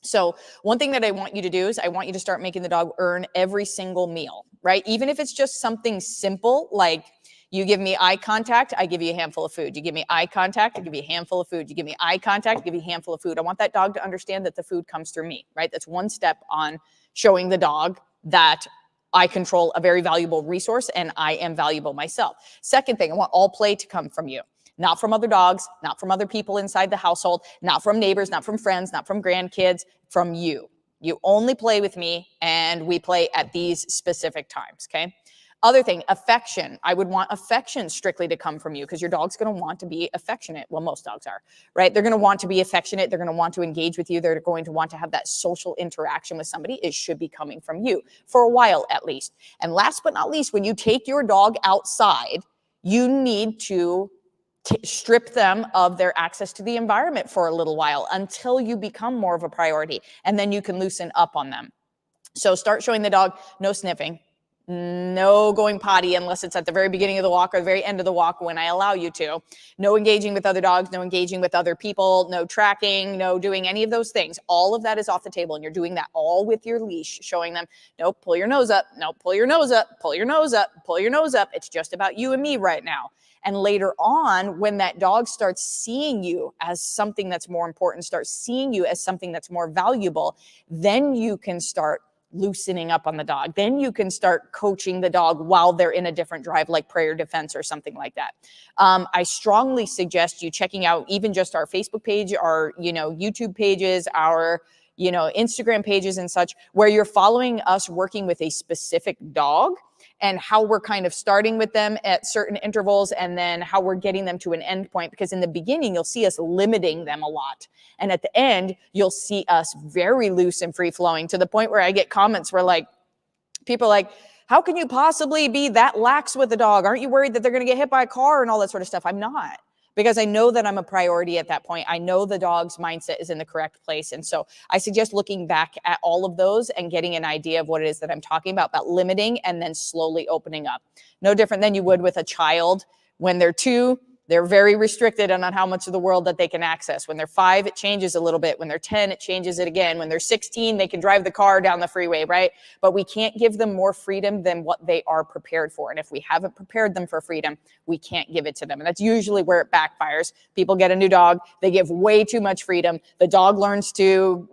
So one thing that I want you to do is I want you to start making the dog earn every single meal, right? Even if it's just something simple, like you give me eye contact, I give you a handful of food. You give me eye contact, I give you a handful of food. You give me eye contact, I give you a handful of food. I want that dog to understand that the food comes through me, right? That's one step on showing the dog that I control a very valuable resource and I am valuable myself. Second thing, I want all play to come from you. Not from other dogs, not from other people inside the household, not from neighbors, not from friends, not from grandkids, from you. You only play with me, and we play at these specific times, okay? Other thing, affection. I would want affection strictly to come from you because your dog's going to want to be affectionate. Well, most dogs are, right? They're going to want to be affectionate. They're going to want to engage with you. They're going to want to have that social interaction with somebody. It should be coming from you for a while at least. And last but not least, when you take your dog outside, you need to strip them of their access to the environment for a little while until you become more of a priority, and then you can loosen up on them. So start showing the dog no sniffing, no going potty unless it's at the very beginning of the walk or the very end of the walk when I allow you to. No engaging with other dogs, no engaging with other people, no tracking, no doing any of those things. All of that is off the table, and you're doing that all with your leash, showing them, no, pull your nose up, no, pull your nose up, pull your nose up, pull your nose up. It's just about you and me right now. And later on, when that dog starts seeing you as something that's more important, starts seeing you as something that's more valuable, then you can start loosening up on the dog. Then you can start coaching the dog while they're in a different drive, like prayer defense or something like that. I strongly suggest you checking out even just our Facebook page, our YouTube pages, our Instagram pages and such, where you're following us working with a specific dog and how we're kind of starting with them at certain intervals and then how we're getting them to an end point. Because in the beginning, you'll see us limiting them a lot. And at the end, you'll see us very loose and free flowing, to the point where I get comments where people how can you possibly be that lax with the dog? Aren't you worried that they're going to get hit by a car and all that sort of stuff? I'm not, because I know that I'm a priority at that point. I know the dog's mindset is in the correct place. And so I suggest looking back at all of those and getting an idea of what it is that I'm talking about limiting and then slowly opening up. No different than you would with a child. When they're 2, they're very restricted on how much of the world that they can access. When they're 5, it changes a little bit. When they're 10, it changes it again. When they're 16, they can drive the car down the freeway, right? But we can't give them more freedom than what they are prepared for. And if we haven't prepared them for freedom, we can't give it to them. And that's usually where it backfires. People get a new dog. They give way too much freedom. The dog learns to,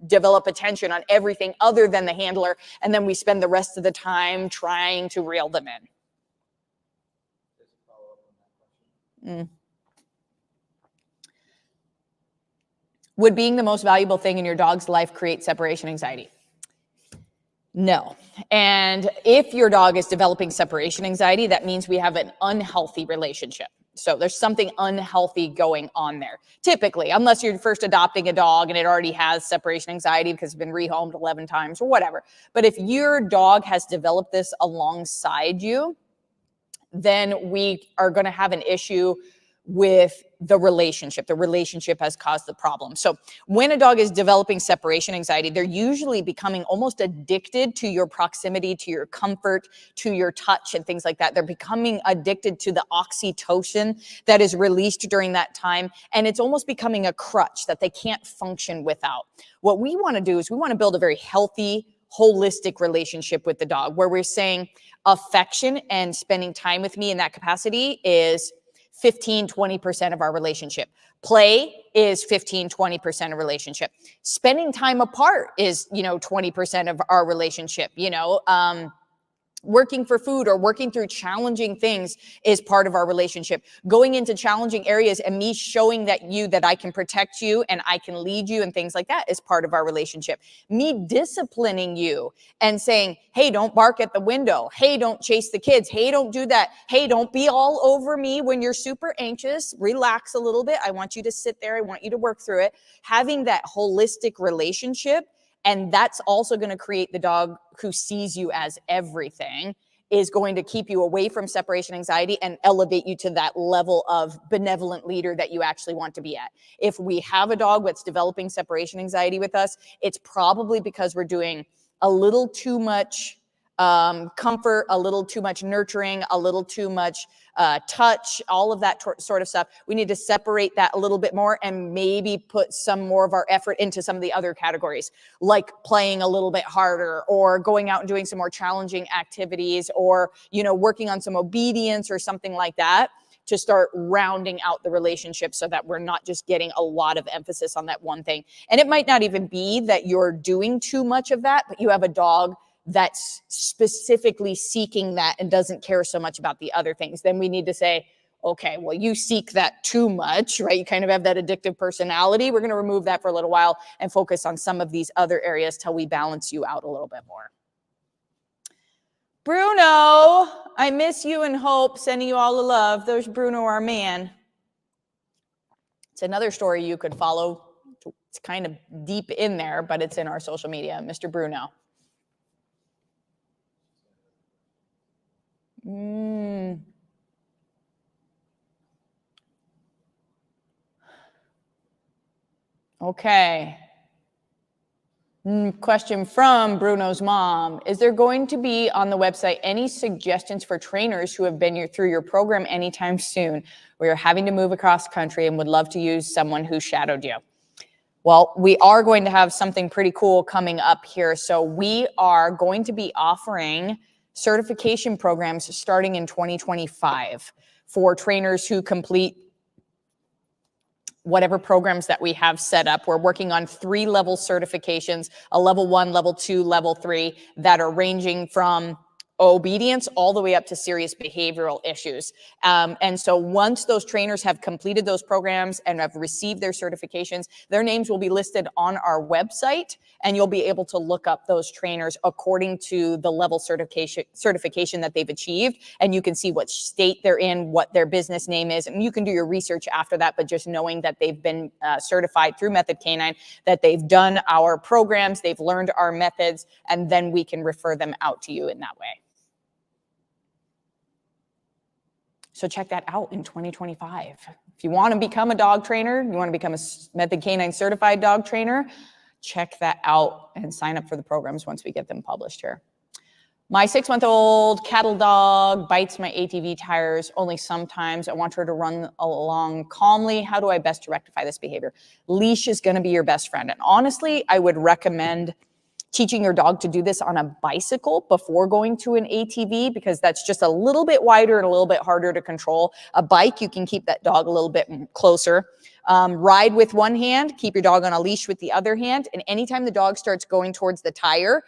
develop attention on everything other than the handler. And then we spend the rest of the time trying to reel them in. Would being the most valuable thing in your dog's life create separation anxiety? No. And if your dog is developing separation anxiety, that means we have an unhealthy relationship. So there's something unhealthy going on there. Typically, unless you're first adopting a dog and it already has separation anxiety because it's been rehomed 11 times or whatever. But if your dog has developed this alongside you, then we are going to have an issue with the relationship. The relationship has caused the problem. So when a dog is developing separation anxiety, they're usually becoming almost addicted to your proximity, to your comfort, to your touch and things like that. They're becoming addicted to the oxytocin that is released during that time. And it's almost becoming a crutch that they can't function without. What we want to do is we want to build a very healthy, holistic relationship with the dog, where we're saying affection and spending time with me in that capacity is 15-20% of our relationship. Play is 15-20% of relationship. Spending time apart is 20% of our relationship. Working for food or working through challenging things is part of our relationship. Going into challenging areas and me showing that I can protect you and I can lead you and things like that is part of our relationship. Me disciplining you and saying, hey, don't bark at the window. Hey, don't chase the kids. Hey, don't do that. Hey, don't be all over me when you're super anxious. Relax a little bit. I want you to sit there. I want you to work through it. Having that holistic relationship. And that's also going to create the dog who sees you as everything, is going to keep you away from separation anxiety and elevate you to that level of benevolent leader that you actually want to be at. If we have a dog that's developing separation anxiety with us, it's probably because we're doing a little too much comfort, a little too much nurturing, a little too much touch, all of that sort of stuff. We need to separate that a little bit more and maybe put some more of our effort into some of the other categories, like playing a little bit harder or going out and doing some more challenging activities or, working on some obedience or something like that, to start rounding out the relationship so that we're not just getting a lot of emphasis on that one thing. And it might not even be that you're doing too much of that, but you have a dog that's specifically seeking that and doesn't care so much about the other things. Then we need to say, okay, well, you seek that too much, right? You kind of have that addictive personality. We're going to remove that for a little while and focus on some of these other areas till we balance you out a little bit more. Bruno, I miss you and hope. Sending you all the love. There's Bruno, our man. It's another story you could follow. It's kind of deep in there, but it's in our social media. Mr. Bruno. Okay. Question from Bruno's mom. Is there going to be on the website any suggestions for trainers who have been through your program anytime soon? We are having to move across country and would love to use someone who shadowed you. Well, we are going to have something pretty cool coming up here. So we are going to be offering certification programs starting in 2025 for trainers who complete whatever programs that we have set up. We're working on 3-level certifications, a level 1, level 2, level 3, that are ranging from obedience all the way up to serious behavioral issues. And so once those trainers have completed those programs and have received their certifications, their names will be listed on our website, and you'll be able to look up those trainers according to the level certification that they've achieved. And you can see what state they're in, what their business name is, and you can do your research after that. But just knowing that they've been certified through Method Canine, that they've done our programs, they've learned our methods, and then we can refer them out to you in that way. So check that out in 2025. If you want to become a dog trainer, you want to become a Method Canine certified dog trainer, check that out and sign up for the programs once we get them published here. My 6-month-old cattle dog bites my ATV tires only sometimes. I want her to run along calmly. How do I best rectify this behavior? Leash is going to be your best friend. And honestly, I would recommend teaching your dog to do this on a bicycle before going to an ATV, because that's just a little bit wider and a little bit harder to control. A bike, you can keep that dog a little bit closer. Ride with one hand, keep your dog on a leash with the other hand. And anytime the dog starts going towards the tire,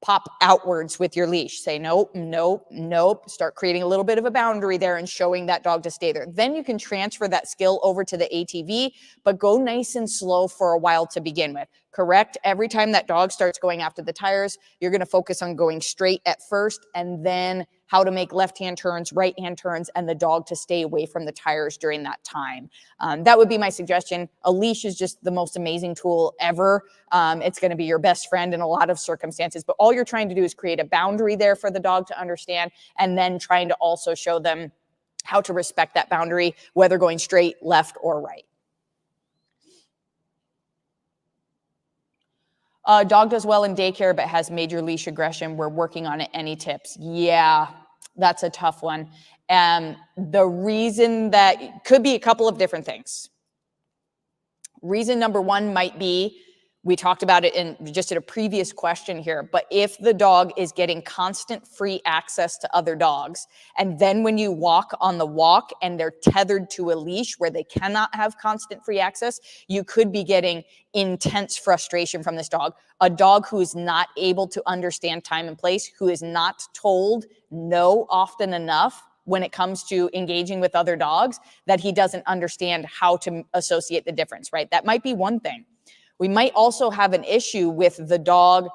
pop outwards with your leash. Say, nope, nope, nope. Start creating a little bit of a boundary there and showing that dog to stay there. Then you can transfer that skill over to the ATV, but go nice and slow for a while to begin with. Correct? Every time that dog starts going after the tires, you're going to focus on going straight at first, and then how to make left-hand turns, right-hand turns, and the dog to stay away from the tires during that time. That would be my suggestion. A leash is just the most amazing tool ever. It's going to be your best friend in a lot of circumstances, but all you're trying to do is create a boundary there for the dog to understand, and then trying to also show them how to respect that boundary, whether going straight, left, or right. Dog does well in daycare, but has major leash aggression. We're working on it. Any tips? Yeah, that's a tough one. The reason that could be a couple of different things. Reason number one might be, we talked about it in just in a previous question here, but if the dog is getting constant free access to other dogs, and then when you walk on the walk and they're tethered to a leash where they cannot have constant free access, you could be getting intense frustration from this dog. A dog who is not able to understand time and place, who is not told no often enough when it comes to engaging with other dogs, that he doesn't understand how to associate the difference, right? That might be one thing. We might also have an issue with the dog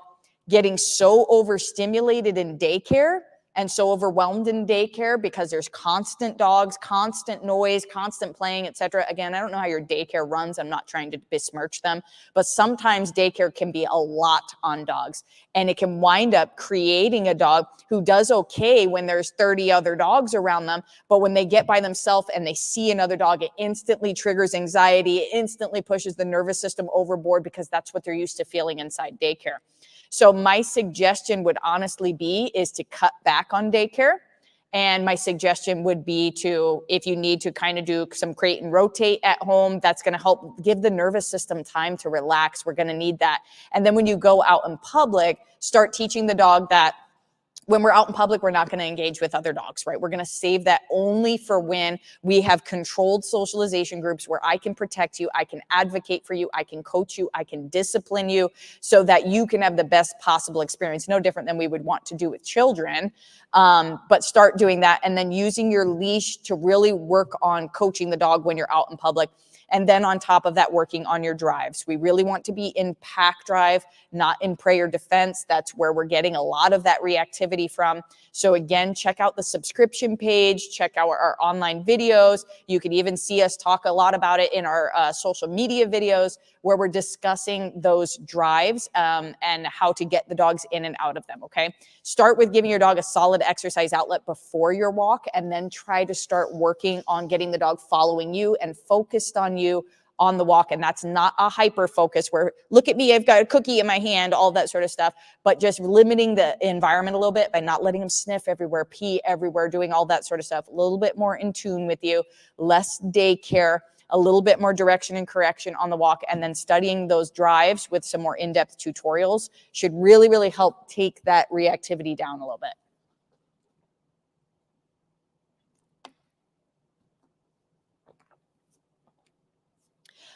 getting so overstimulated in daycare and so overwhelmed in daycare because there's constant dogs, constant noise, constant playing, etc. Again, I don't know how your daycare runs. I'm not trying to besmirch them, but sometimes daycare can be a lot on dogs, and it can wind up creating a dog who does okay when there's 30 other dogs around them, but when they get by themselves and they see another dog, it instantly triggers anxiety, it instantly pushes the nervous system overboard, because that's what they're used to feeling inside daycare. So my suggestion would honestly be is to cut back on daycare. And my suggestion would be to, if you need to kind of do some crate and rotate at home, that's going to help give the nervous system time to relax. We're going to need that. And then when you go out in public, start teaching the dog that when we're out in public, we're not going to engage with other dogs, right? We're going to save that only for when we have controlled socialization groups where I can protect you, I can advocate for you, I can coach you, I can discipline you so that you can have the best possible experience. No different than we would want to do with children. But start doing that, and then using your leash to really work on coaching the dog when you're out in public. And then on top of that, working on your drives. We really want to be in pack drive, not in prey or defense. That's where we're getting a lot of that reactivity from. So again, check out the subscription page, check out our online videos. You can even see us talk a lot about it in our social media videos, where we're discussing those drives and how to get the dogs in and out of them, okay? Start with giving your dog a solid exercise outlet before your walk, and then try to start working on getting the dog following you and focused on you on the walk. And that's not a hyper focus where, look at me, I've got a cookie in my hand, all that sort of stuff, but just limiting the environment a little bit by not letting them sniff everywhere, pee everywhere, doing all that sort of stuff. A little bit more in tune with you, less daycare, a little bit more direction and correction on the walk, and then studying those drives with some more in-depth tutorials should really, really help take that reactivity down a little bit.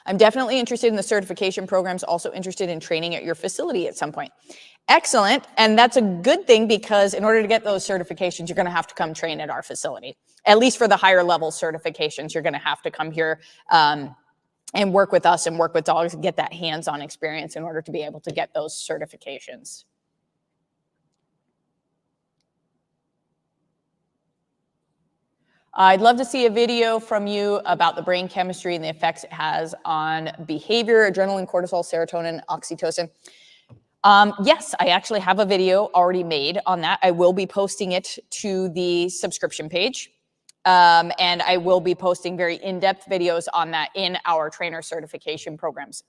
I'm definitely interested in the certification programs, also interested in training at your facility at some point. Excellent. And that's a good thing because in order to get those certifications, you're going to have to come train at our facility. At least for the higher level certifications, you're going to have to come here and work with us and work with dogs and get that hands-on experience in order to be able to get those certifications. I'd love to see a video from you about the brain chemistry and the effects it has on behavior, adrenaline, cortisol, serotonin, oxytocin. Yes, I actually have a video already made on that. I will be posting it to the subscription page. And I will be posting very in-depth videos on that in our trainer certification programs.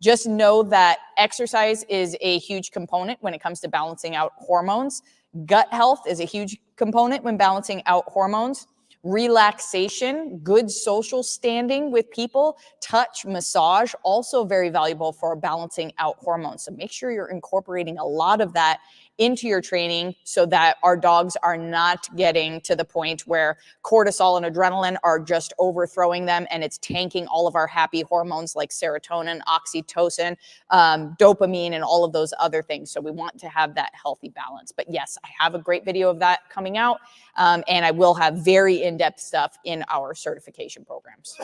Just know that exercise is a huge component when it comes to balancing out hormones. Gut health is a huge component when balancing out hormones. Relaxation, good social standing with people, touch, massage, also very valuable for balancing out hormones. So make sure you're incorporating a lot of that into your training so that our dogs are not getting to the point where cortisol and adrenaline are just overthrowing them and it's tanking all of our happy hormones like serotonin, oxytocin, dopamine, and all of those other things. So we want to have that healthy balance. But yes, I have a great video of that coming out, and I will have very in-depth stuff in our certification programs.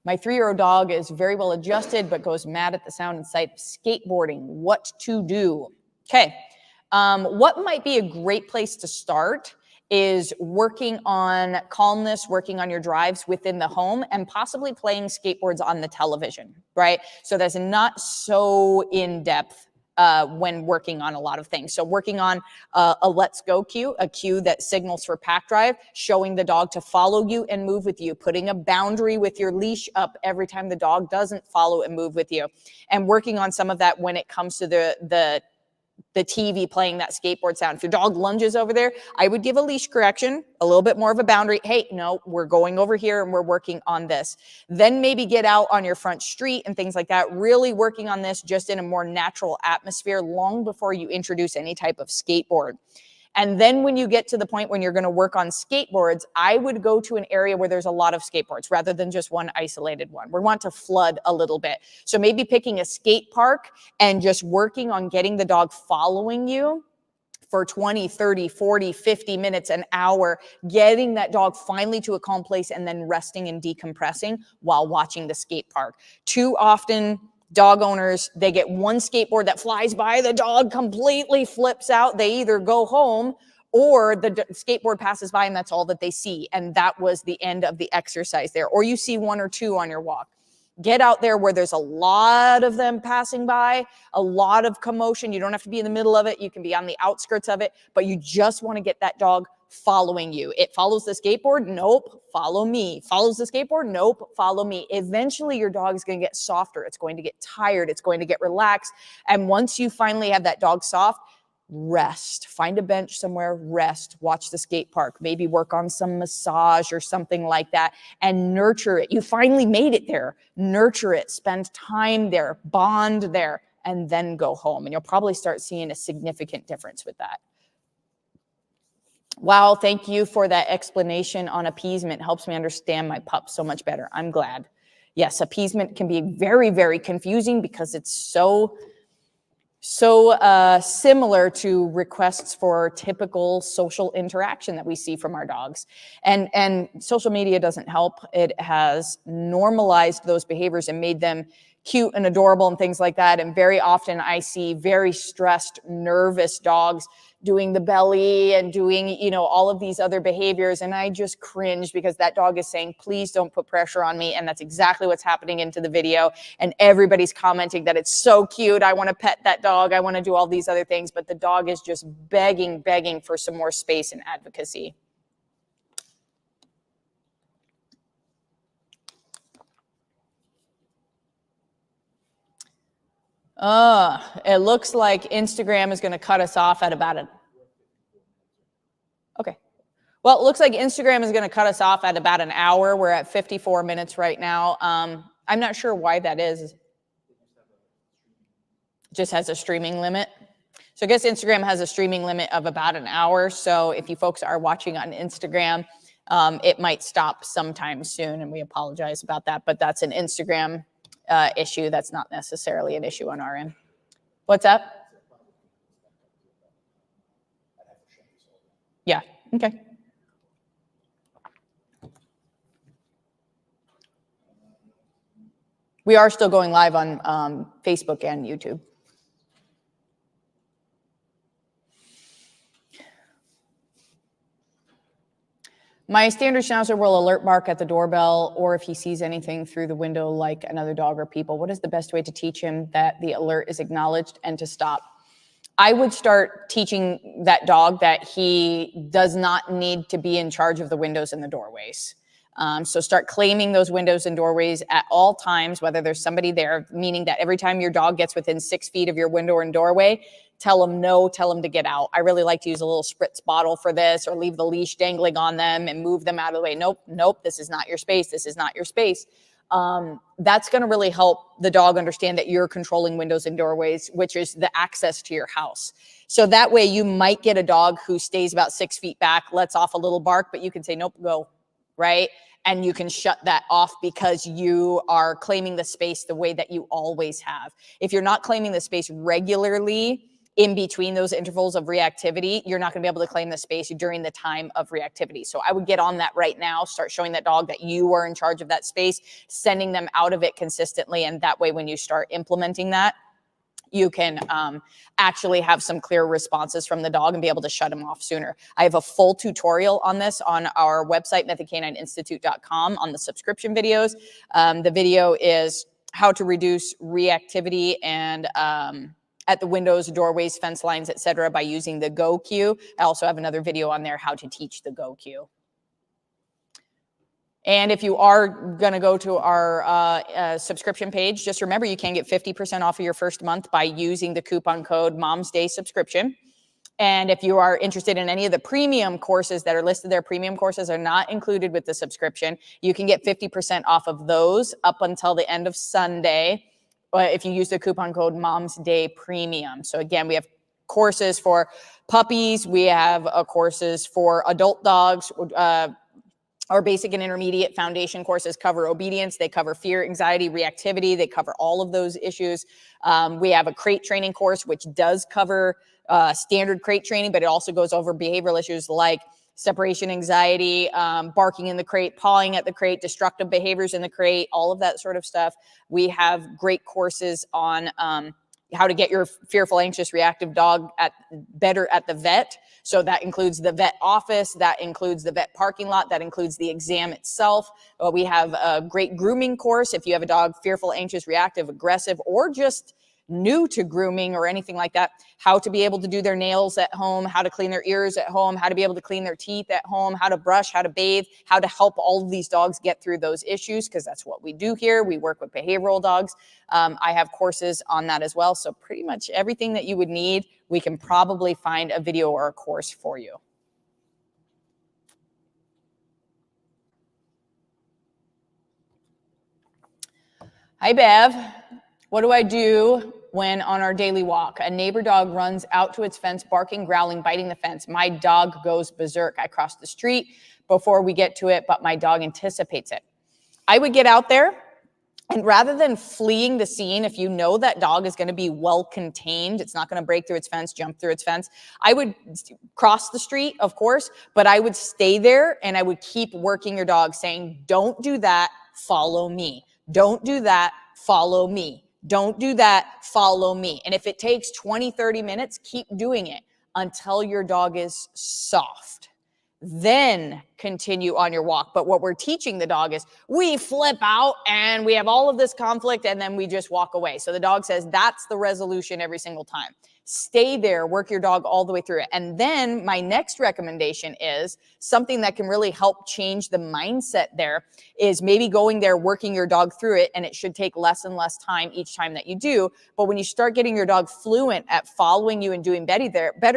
My 3-year-old dog is very well adjusted, but goes mad at the sound and sight of skateboarding. What to do? Okay, what might be a great place to start is working on calmness, working on your drives within the home, and possibly playing skateboards on the television, right? So that's not so in-depth when working on a lot of things. So working on a let's go cue, a cue that signals for pack drive, showing the dog to follow you and move with you, putting a boundary with your leash up every time the dog doesn't follow and move with you, and working on some of that when it comes to the TV playing that skateboard sound. If your dog lunges over there, I would give a leash correction, a little bit more of a boundary. Hey, no, we're going over here and we're working on this. Then maybe get out on your front street and things like that, really working on this just in a more natural atmosphere long before you introduce any type of skateboard. And then when you get to the point when you're going to work on skateboards, I would go to an area where there's a lot of skateboards rather than just one isolated one. We want to flood a little bit. So maybe picking a skate park and just working on getting the dog following you for 20, 30, 40, 50 minutes, an hour, getting that dog finally to a calm place and then resting and decompressing while watching the skate park. Too often, dog owners, they get one skateboard that flies by, the dog completely flips out. They either go home or the skateboard passes by and that's all that they see. And that was the end of the exercise there. Or you see 1 or 2 on your walk. Get out there where there's a lot of them passing by, a lot of commotion. You don't have to be in the middle of it. You can be on the outskirts of it, but you just want to get that dog following you. It follows the skateboard? Nope, follow me. Follows the skateboard? Nope, follow me. Eventually your dog is going to get softer. It's going to get tired. It's going to get relaxed. And once you finally have that dog soft, rest. Find a bench somewhere, rest. Watch the skate park. Maybe work on some massage or something like that and nurture it. You finally made it there. Nurture it. Spend time there. Bond there. And then go home. And you'll probably start seeing a significant difference with that. Wow, thank you for that explanation on appeasement. Helps me understand my pup so much better. I'm glad. Yes, appeasement can be very, very confusing because it's so similar to requests for typical social interaction that we see from our dogs. And social media doesn't help. It has normalized those behaviors and made them cute and adorable and things like that. And very often I see very stressed, nervous dogs doing the belly and doing, all of these other behaviors. And I just cringe because that dog is saying, please don't put pressure on me. And that's exactly what's happening into the video. And everybody's commenting that it's so cute. I want to pet that dog. I want to do all these other things. But the dog is just begging for some more space and advocacy. It looks like Instagram is going to cut us off at about okay. Well, it looks like Instagram is going to cut us off at about an hour. We're at 54 minutes right now. I'm not sure why that is. It just has a streaming limit. So I guess Instagram has a streaming limit of about an hour. So if you folks are watching on Instagram, It might stop sometime soon, and we apologize about that, but that's an Instagram issue. That's not necessarily an issue on our end. What's up? Yeah, okay. We are still going live on Facebook and YouTube. My standard schnauzer will alert bark at the doorbell or if he sees anything through the window like another dog or people. What is the best way to teach him that the alert is acknowledged and to stop? I would start teaching that dog that he does not need to be in charge of the windows and the doorways. So start claiming those windows and doorways at all times, whether there's somebody there, meaning that every time your dog gets within 6 feet of your window and doorway, tell them no, tell them to get out. I really like to use a little spritz bottle for this, or leave the leash dangling on them and move them out of the way. Nope, this is not your space. This is not your space. That's going to really help the dog understand that you're controlling windows and doorways, which is the access to your house. So that way you might get a dog who stays about 6 feet back, lets off a little bark, but you can say, nope, go, right? And you can shut that off because you are claiming the space the way that you always have. If you're not claiming the space regularly in between those intervals of reactivity, you're not going to be able to claim the space during the time of reactivity. So I would get on that right now, start showing that dog that you are in charge of that space, sending them out of it consistently. And that way, when you start implementing that, you can actually have some clear responses from the dog and be able to shut him off sooner. I have a full tutorial on this on our website, methodcanineinstitute.com, on the subscription videos. The video is how to reduce reactivity and at the windows, doorways, fence lines, etc., by using the go cue. I also have another video on there, how to teach the go cue. And if you are going to go to our subscription page, just remember you can get 50% off of your first month by using the coupon code Mom's Day Subscription. And if you are interested in any of the premium courses that are listed there, premium courses are not included with the subscription. You can get 50% off of those up until the end of Sunday if you use the coupon code Mom's Day Premium. So again, we have courses for puppies. We have courses for adult dogs. Our basic and intermediate foundation courses cover obedience. They cover fear, anxiety, reactivity. They cover all of those issues. We have a crate training course, which does cover standard crate training, but it also goes over behavioral issues like separation anxiety, barking in the crate, pawing at the crate, destructive behaviors in the crate, all of that sort of stuff. We have great courses on how to get your fearful, anxious, reactive dog better at the vet. So that includes the vet office, that includes the vet parking lot, that includes the exam itself. We have a great grooming course if you have a dog fearful, anxious, reactive, aggressive, or just new to grooming or anything like that, how to be able to do their nails at home, how to clean their ears at home, how to be able to clean their teeth at home, how to brush, how to bathe, how to help all of these dogs get through those issues, because that's what we do here. We work with behavioral dogs. I have courses on that as well. So pretty much everything that you would need, we can probably find a video or a course for you. Hi, Bev. What do I do when on our daily walk? A neighbor dog runs out to its fence, barking, growling, biting the fence. My dog goes berserk. I cross the street before we get to it, but my dog anticipates it. I would get out there, and rather than fleeing the scene, if you know that dog is going to be well contained, it's not going to break through its fence, jump through its fence, I would cross the street, of course, but I would stay there and I would keep working your dog, saying, don't do that, follow me. Don't do that, follow me. Don't do that, follow me. And if it takes 20, 30 minutes, keep doing it until your dog is soft. Then continue on your walk. But what we're teaching the dog is we flip out and we have all of this conflict and then we just walk away. So the dog says that's the resolution every single time. Stay there, work your dog all the way through it. And then my next recommendation is something that can really help change the mindset there is maybe going there, working your dog through it, and it should take less and less time each time that you do. But when you start getting your dog fluent at following you and doing better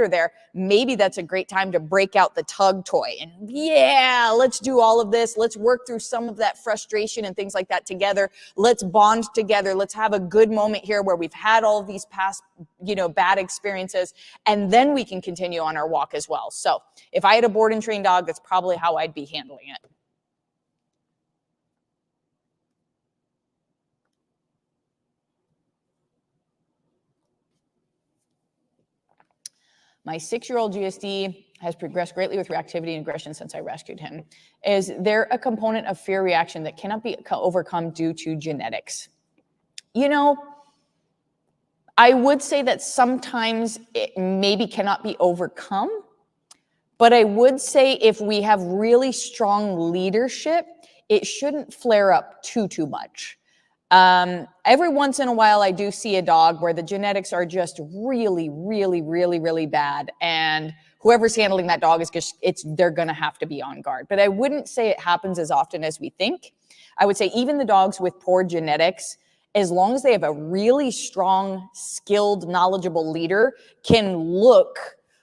there, maybe that's a great time to break out the tug toy and yeah, let's do all of this. Let's work through some of that frustration and things like that together. Let's bond together. Let's have a good moment here where we've had all of these past, bad experiences, and then we can continue on our walk as well. So if I had a board and trained dog, that's probably how I'd be handling it. My 6-year-old GSD has progressed greatly with reactivity and aggression since I rescued him. Is there a component of fear reaction that cannot be overcome due to genetics? I would say that sometimes it maybe cannot be overcome, but I would say if we have really strong leadership, it shouldn't flare up too much. Every once in a while, I do see a dog where the genetics are just really, really, really, really bad. And whoever's handling that dog is they're going to have to be on guard. But I wouldn't say it happens as often as we think. I would say even the dogs with poor genetics, as long as they have a really strong, skilled, knowledgeable leader, can look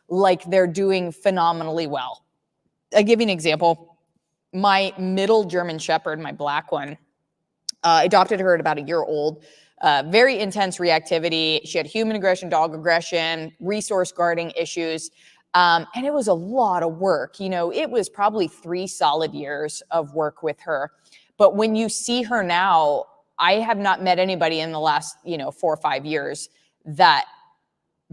like they're doing phenomenally well. I'll give you an example. My middle German Shepherd, my black one, adopted her at about a year old. Very intense reactivity. She had human aggression, dog aggression, resource guarding issues. And it was a lot of work. It was probably 3 solid years of work with her. But when you see her now, I have not met anybody in the last, 4 or 5 years that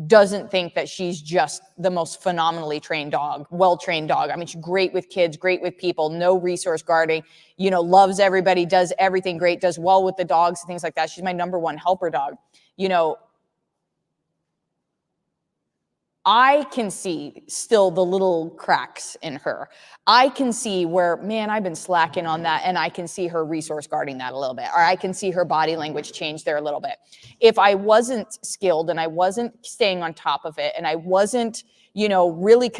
doesn't think that she's just the most phenomenally trained dog, well-trained dog. I mean, she's great with kids, great with people, no resource guarding, loves everybody, does everything great, does well with the dogs and things like that. She's my number 1 helper dog. I can see still the little cracks in her. I can see where, man, I've been slacking on that, and I can see her resource guarding that a little bit, or I can see her body language change there a little bit. If I wasn't skilled and I wasn't staying on top of it and I wasn't, really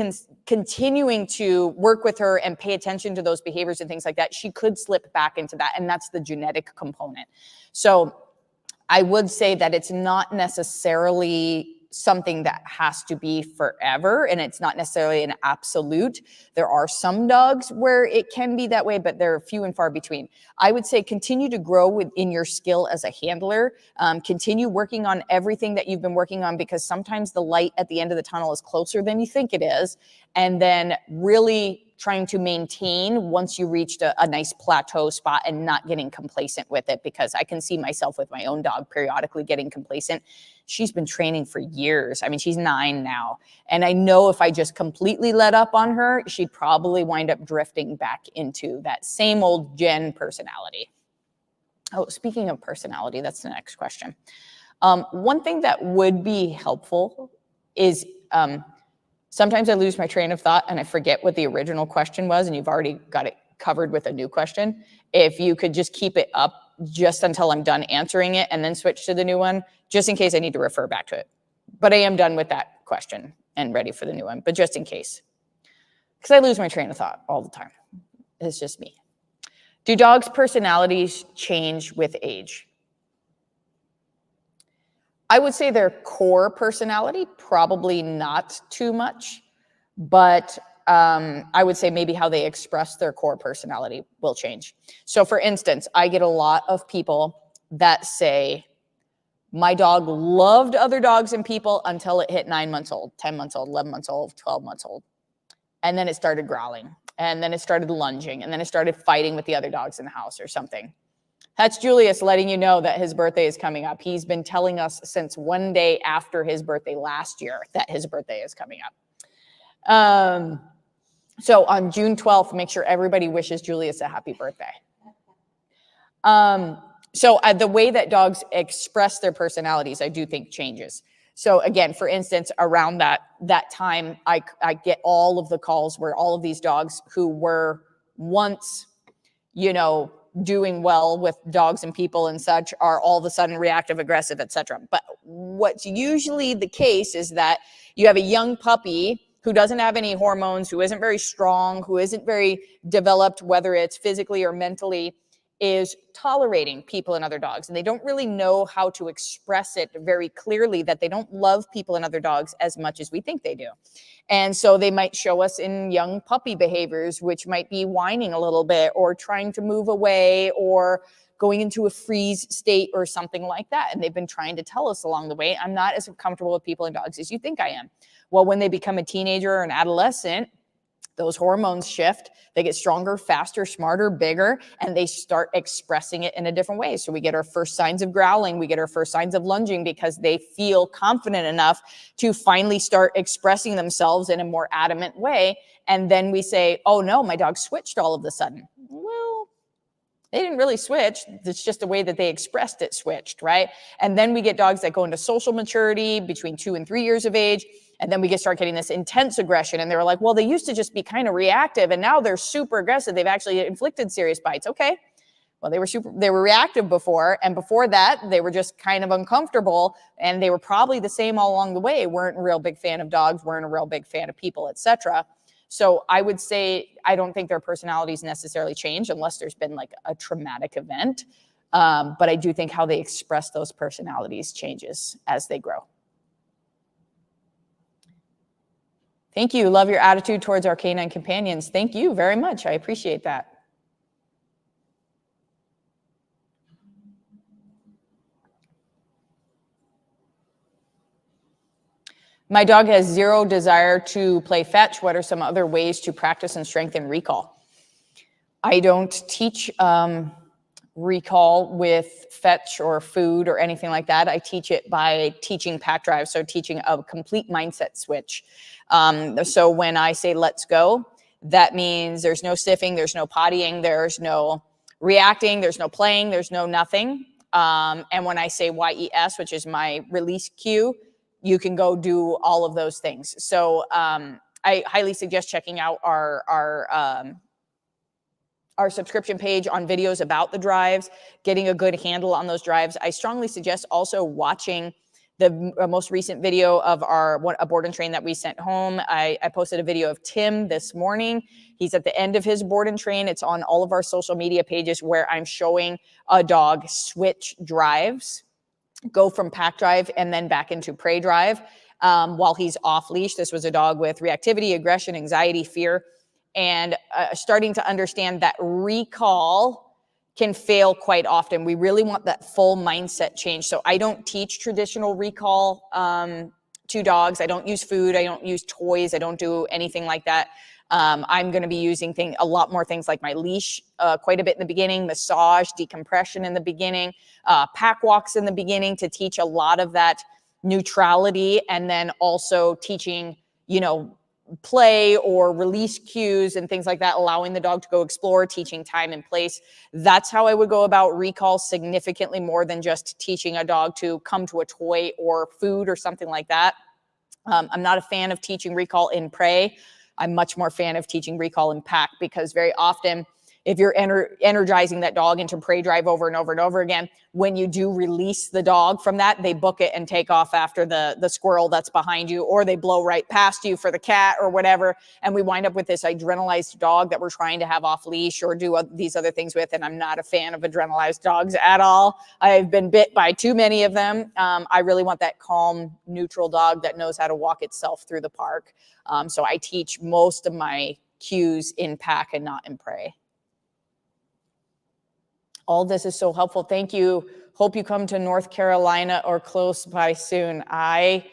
continuing to work with her and pay attention to those behaviors and things like that, she could slip back into that, and that's the genetic component. So I would say that it's not necessarily something that has to be forever, and it's not necessarily an absolute. There are some dogs where it can be that way, but they're few and far between. I would say continue to grow within your skill as a handler. Continue working on everything that you've been working on, because sometimes the light at the end of the tunnel is closer than you think it is. And then really trying to maintain once you reached a nice plateau spot and not getting complacent with it, because I can see myself with my own dog periodically getting complacent. She's been training for years. I mean, she's 9 now. And I know if I just completely let up on her, she'd probably wind up drifting back into that same old Jen personality. Oh, speaking of personality, that's the next question. One thing that would be helpful is sometimes I lose my train of thought and I forget what the original question was, and you've already got it covered with a new question. If you could just keep it up just until I'm done answering it and then switch to the new one, just in case I need to refer back to it. But I am done with that question and ready for the new one, but just in case. Because I lose my train of thought all the time. It's just me. Do dogs' personalities change with age? I would say their core personality, probably not too much, but I would say maybe how they express their core personality will change. So for instance, I get a lot of people that say, my dog loved other dogs and people until it hit 9 months old, 10 months old, 11 months old, 12 months old. And then it started growling, and then it started lunging, and then it started fighting with the other dogs in the house or something. That's Julius letting you know that his birthday is coming up. He's been telling us since one day after his birthday last year that his birthday is coming up. So on June 12th, make sure everybody wishes Julius a happy birthday. So the way that dogs express their personalities, I do think changes. So again, for instance, around that time, I get all of the calls where all of these dogs who were once, doing well with dogs and people and such are all of a sudden reactive, aggressive, etc. But what's usually the case is that you have a young puppy who doesn't have any hormones, who isn't very strong, who isn't very developed, whether it's physically or mentally. is tolerating people and other dogs. And they don't really know how to express it very clearly that they don't love people and other dogs as much as we think they do. And so they might show us in young puppy behaviors, which might be whining a little bit or trying to move away or going into a freeze state or something like that. And they've been trying to tell us along the way, I'm not as comfortable with people and dogs as you think I am. Well, when they become a teenager or an adolescent, those hormones shift, they get stronger, faster, smarter, bigger, and they start expressing it in a different way. So we get our first signs of growling, we get our first signs of lunging because they feel confident enough to finally start expressing themselves in a more adamant way. And then we say, oh no, my dog switched all of a sudden. Well, they didn't really switch. It's just the way that they expressed it switched, right? And then we get dogs that go into social maturity between 2 and 3 years of age. And then we start getting this intense aggression. And they were like, well, they used to just be kind of reactive. And now they're super aggressive. They've actually inflicted serious bites. Okay. Well, they were reactive before. And before that, they were just kind of uncomfortable. And they were probably the same all along the way. Weren't a real big fan of dogs, weren't a real big fan of people, etc. So I would say, I don't think their personalities necessarily change unless there's been like a traumatic event. But I do think how they express those personalities changes as they grow. Thank you. Love your attitude towards our canine companions. Thank you very much. I appreciate that. My dog has zero desire to play fetch. What are some other ways to practice and strengthen recall? I don't teach recall with fetch or food or anything like that. I teach it by teaching pack drive, so teaching a complete mindset switch. So when I say let's go, that means there's no sniffing, there's no pottying, there's no reacting, there's no playing, there's no nothing. And when I say YES, which is my release cue, you can go do all of those things. So I highly suggest checking out our subscription page on videos about the drives, getting a good handle on those drives. I strongly suggest also watching the most recent video of a board and train that we sent home. I posted a video of Tim this morning. He's at the end of his board and train. It's on all of our social media pages where I'm showing a dog switch drives, go from pack drive and then back into prey drive while he's off leash. This was a dog with reactivity, aggression, anxiety, fear, and starting to understand that recall can fail quite often. We really want that full mindset change. So I don't teach traditional recall to dogs. I don't use food. I don't use toys. I don't do anything like that. I'm going to be using a lot more things like my leash quite a bit in the beginning, massage, decompression in the beginning, pack walks in the beginning to teach a lot of that neutrality, and then also teaching, play or release cues and things like that, allowing the dog to go explore, teaching time and place. That's how I would go about recall, significantly more than just teaching a dog to come to a toy or food or something like that. I'm not a fan of teaching recall in prey. I'm much more fan of teaching recall in pack, because very often if you're energizing that dog into prey drive over and over and over again, when you do release the dog from that, they book it and take off after the squirrel that's behind you, or they blow right past you for the cat or whatever. And we wind up with this adrenalized dog that we're trying to have off leash or do these other things with. And I'm not a fan of adrenalized dogs at all. I've been bit by too many of them. I really want that calm, neutral dog that knows how to walk itself through the park. So I teach most of my cues in pack and not in prey. All this is so helpful. Thank you. Hope you come to North Carolina or close by soon. I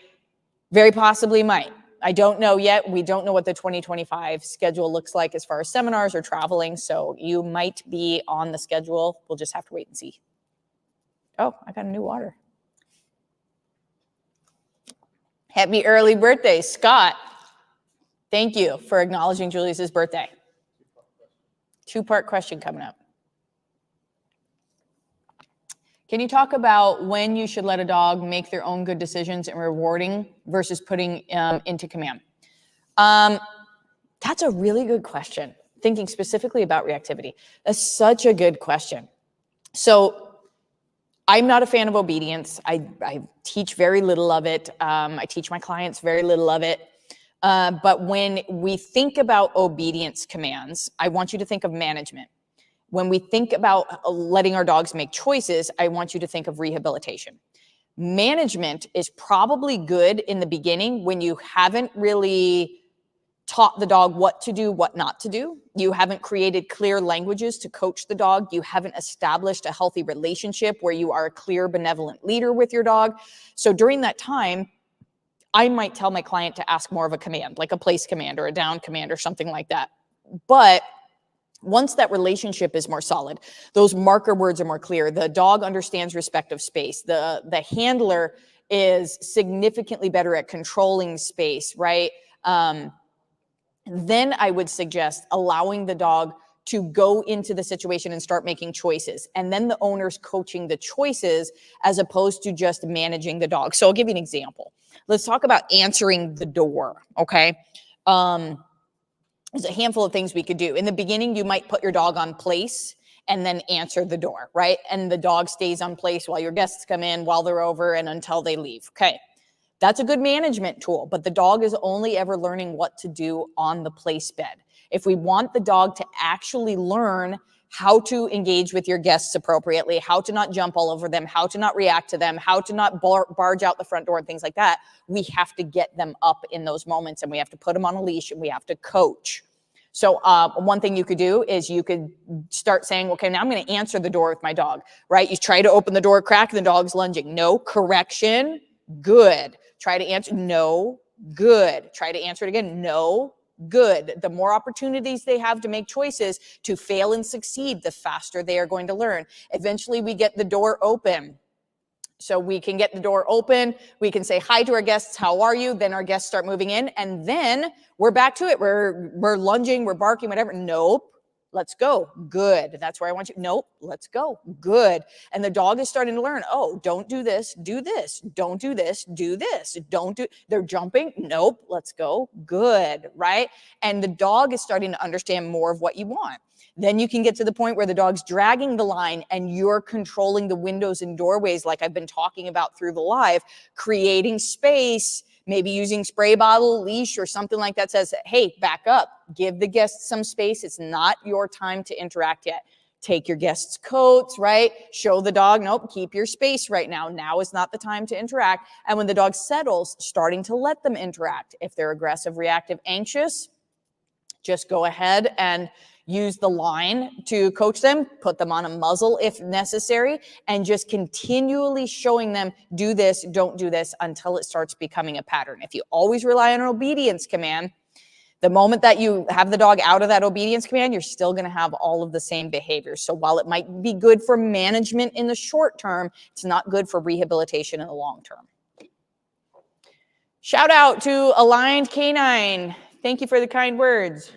very possibly might. I don't know yet. We don't know what the 2025 schedule looks like as far as seminars or traveling. So you might be on the schedule. We'll just have to wait and see. Oh, I got a new water. Happy early birthday, Scott. Thank you for acknowledging Julius's birthday. Two-part question coming up. Can you talk about when you should let a dog make their own good decisions and rewarding versus putting into command? That's a really good question, thinking specifically about reactivity. That's such a good question. So I'm not a fan of obedience. I teach very little of it. I teach my clients very little of it. But when we think about obedience commands, I want you to think of management. When we think about letting our dogs make choices, I want you to think of rehabilitation. Management is probably good in the beginning when you haven't really taught the dog what to do, what not to do. You haven't created clear languages to coach the dog. You haven't established a healthy relationship where you are a clear, benevolent leader with your dog. So during that time, I might tell my client to ask more of a command, like a place command or a down command or something like that. But once that relationship is more solid, those marker words are more clear, the dog understands respect of space, the handler is significantly better at controlling space, right? Then I would suggest allowing the dog to go into the situation and start making choices. And then the owner's coaching the choices as opposed to just managing the dog. So I'll give you an example. Let's talk about answering the door, okay? There's a handful of things we could do. In the beginning, you might put your dog on place and then answer the door, right? And the dog stays on place while your guests come in, while they're over, and until they leave, okay? That's a good management tool, but the dog is only ever learning what to do on the place bed. If we want the dog to actually learn how to engage with your guests appropriately, how to not jump all over them, how to not react to them, how to not barge out the front door and things like that, we have to get them up in those moments and we have to put them on a leash and we have to coach. So one thing you could do is you could start saying, okay, now I'm going to answer the door with my dog, right? You try to open the door crack and the dog's lunging. No, correction, good. Try to answer, no, good. Try to answer it again, no, good. The more opportunities they have to make choices to fail and succeed, the faster they are going to learn. Eventually we get the door open. So we can get the door open, we can say hi to our guests, how are you? Then our guests start moving in, and then we're back to it. We're lunging, we're barking, whatever. Nope, let's go, good. That's where I want you. Nope, let's go, good. And the dog is starting to learn, oh, don't do this, do this. Don't do this, do this. Don't do, they're jumping, nope, let's go, good, right? And the dog is starting to understand more of what you want. Then you can get to the point where the dog's dragging the line and you're controlling the windows and doorways like I've been talking about through the live, creating space, maybe using spray bottle, leash, or something like that says, hey, back up, give the guests some space. It's not your time to interact yet. Take your guests' coats, right? Show the dog, nope, keep your space right now. Now is not the time to interact. And when the dog settles, starting to let them interact. If they're aggressive, reactive, anxious, just go ahead and use the line to coach them, put them on a muzzle if necessary, and just continually showing them, do this, don't do this, until it starts becoming a pattern. If you always rely on an obedience command, the moment that you have the dog out of that obedience command, you're still going to have all of the same behaviors. So while it might be good for management in the short term, it's not good for rehabilitation in the long term. Shout out to Aligned Canine. Thank you for the kind words.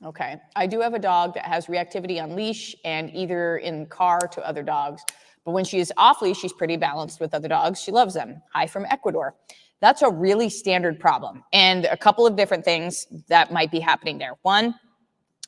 Okay, I do have a dog that has reactivity on leash and either in car to other dogs. But when she is off leash, she's pretty balanced with other dogs. She loves them. Hi from Ecuador. That's a really standard problem. And a couple of different things that might be happening there. One,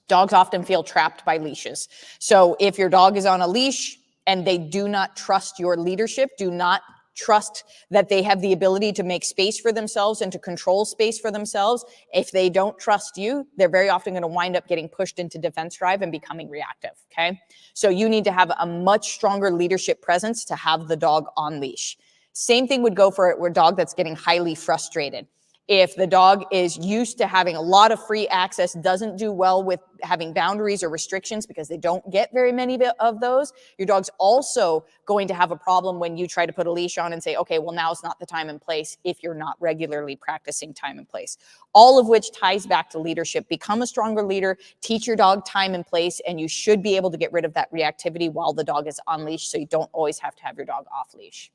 dogs often feel trapped by leashes. So if your dog is on a leash and they do not trust your leadership, do not trust that they have the ability to make space for themselves and to control space for themselves. If they don't trust you, they're very often going to wind up getting pushed into defense drive and becoming reactive, okay? So you need to have a much stronger leadership presence to have the dog on leash. Same thing would go for a dog that's getting highly frustrated. If the dog is used to having a lot of free access, doesn't do well with having boundaries or restrictions because they don't get very many of those, your dog's also going to have a problem when you try to put a leash on and say, okay, well, now's not the time and place if you're not regularly practicing time and place. All of which ties back to leadership. Become a stronger leader, teach your dog time and place, and you should be able to get rid of that reactivity while the dog is on leash so you don't always have to have your dog off leash.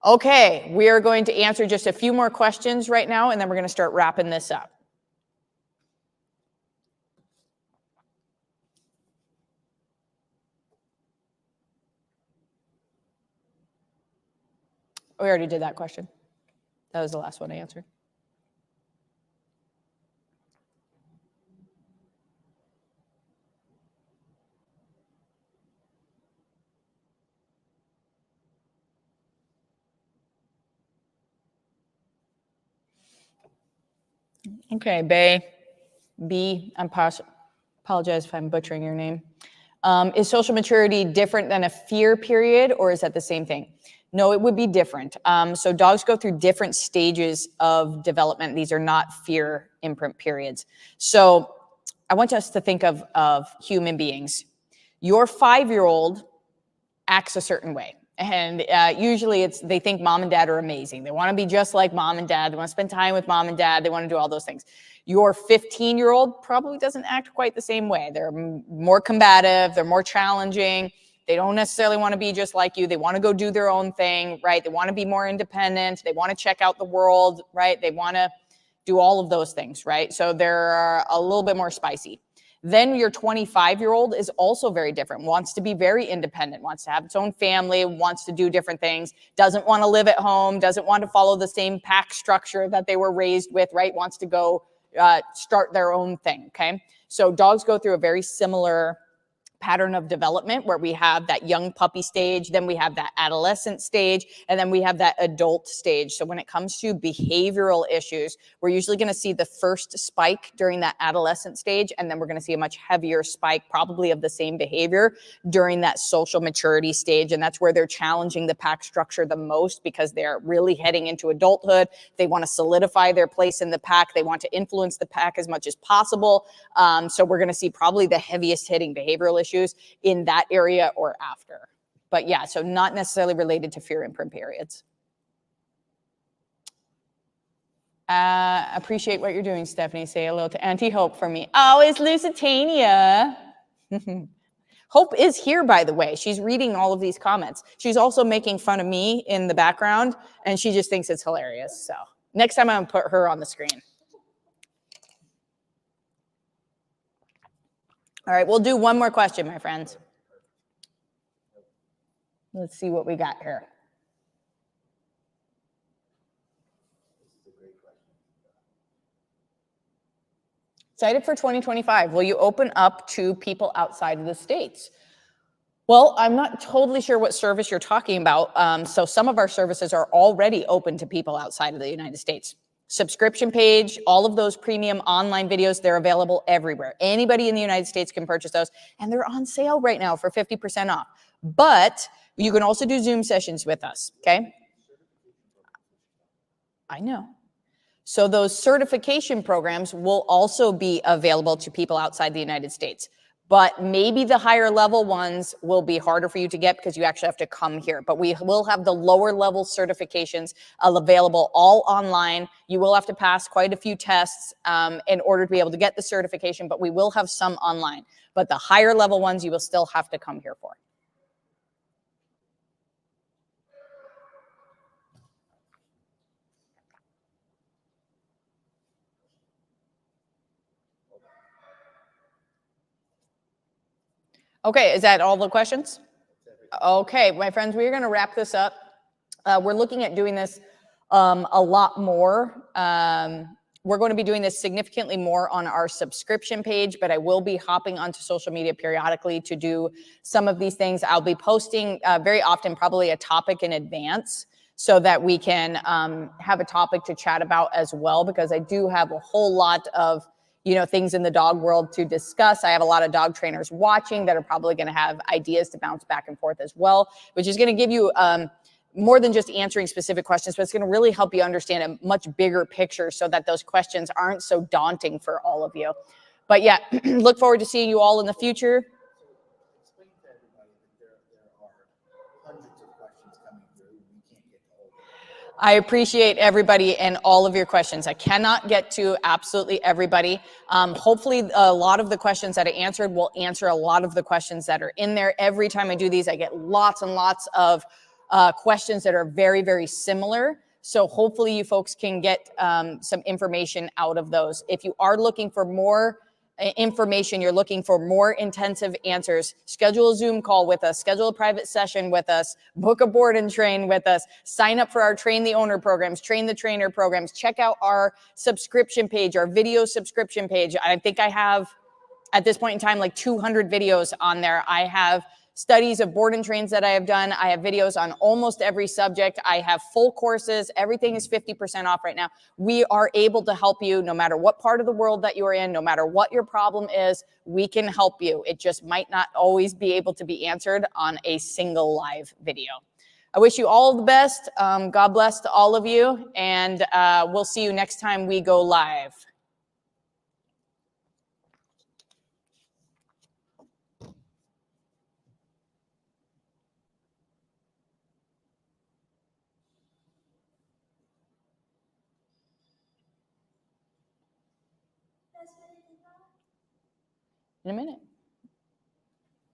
Okay, we are going to answer just a few more questions right now, and then we're going to start wrapping this up. We already did that question. That was the last one I answered. Okay, B, apologize if I'm butchering your name. Is social maturity different than a fear period, or is that the same thing? No, it would be different. So dogs go through different stages of development. These are not fear imprint periods. So I want us to think of human beings. Your 5-year-old acts a certain way. And usually they think mom and dad are amazing. They want to be just like mom and dad. They want to spend time with mom and dad. They want to do all those things. Your 15-year-old probably doesn't act quite the same way. They're more combative. They're more challenging. They don't necessarily want to be just like you. They want to go do their own thing, right? They want to be more independent. They want to check out the world, right? They want to do all of those things, right? So they're a little bit more spicy. Then your 25-year-old is also very different, wants to be very independent, wants to have its own family, wants to do different things, doesn't want to live at home, doesn't want to follow the same pack structure that they were raised with, right? Wants to go start their own thing, okay? So dogs go through a very similar pattern of development where we have that young puppy stage, then we have that adolescent stage, and then we have that adult stage. So when it comes to behavioral issues, we're usually going to see the first spike during that adolescent stage, and then we're going to see a much heavier spike, probably of the same behavior, during that social maturity stage. And that's where they're challenging the pack structure the most, because they're really heading into adulthood. They want to solidify their place in the pack. They want to influence the pack as much as possible. So we're going to see probably the heaviest hitting behavioral issues in that area or after. But yeah, so not necessarily related to fear imprint periods. Appreciate what you're doing, Stephanie. Say hello to Auntie Hope for me. Oh, it's Lusitania. Hope is here, by the way. She's reading all of these comments. She's also making fun of me in the background, and she just thinks it's hilarious. So next time I'm going to put her on the screen. All right, we'll do one more question, my friends. Let's see what we got here. Excited for 2025. Will you open up to people outside of the States? Well, I'm not totally sure what service you're talking about. So some of our services are already open to people outside of the United States. Subscription page, all of those premium online videos, they're available everywhere. Anybody in the United States can purchase those, and they're on sale right now for 50% off. But you can also do Zoom sessions with us, okay? I know. So those certification programs will also be available to people outside the United States. But maybe the higher level ones will be harder for you to get because you actually have to come here. But we will have the lower level certifications available all online. You will have to pass quite a few tests in order to be able to get the certification, but we will have some online. But the higher level ones you will still have to come here for. Okay, is that all the questions? Okay, my friends, we're going to wrap this up. We're looking at doing this a lot more. We're going to be doing this significantly more on our subscription page, but I will be hopping onto social media periodically to do some of these things. I'll be posting very often, probably a topic in advance, so that we can have a topic to chat about as well, because I do have a whole lot of things in the dog world to discuss. I have a lot of dog trainers watching that are probably going to have ideas to bounce back and forth as well, which is going to give you more than just answering specific questions, but it's going to really help you understand a much bigger picture so that those questions aren't so daunting for all of you. But yeah, look forward to seeing you all in the future. Explain to everybody that there are hundreds of questions coming through. We can't get to all of them. I appreciate everybody and all of your questions. I cannot get to absolutely everybody. Hopefully a lot of the questions that I answered will answer a lot of the questions that are in there. Every time I do these, I get lots and lots of questions that are very, very similar. So hopefully you folks can get some information out of those. If you are looking for more information, you're looking for more intensive answers, schedule a Zoom call with us, schedule a private session with us, book a board and train with us, sign up for our Train the Owner programs, Train the Trainer programs, check out our subscription page, our video subscription page. I think I have, at this point in time, like 200 videos on there. I have studies of board and trains that I have done. I have videos on almost every subject. I have full courses. Everything is 50% off right now. We are able to help you no matter what part of the world that you are in, no matter what your problem is, we can help you. It just might not always be able to be answered on a single live video. I wish you all the best. God bless to all of you, and we'll see you next time we go live. In a minute.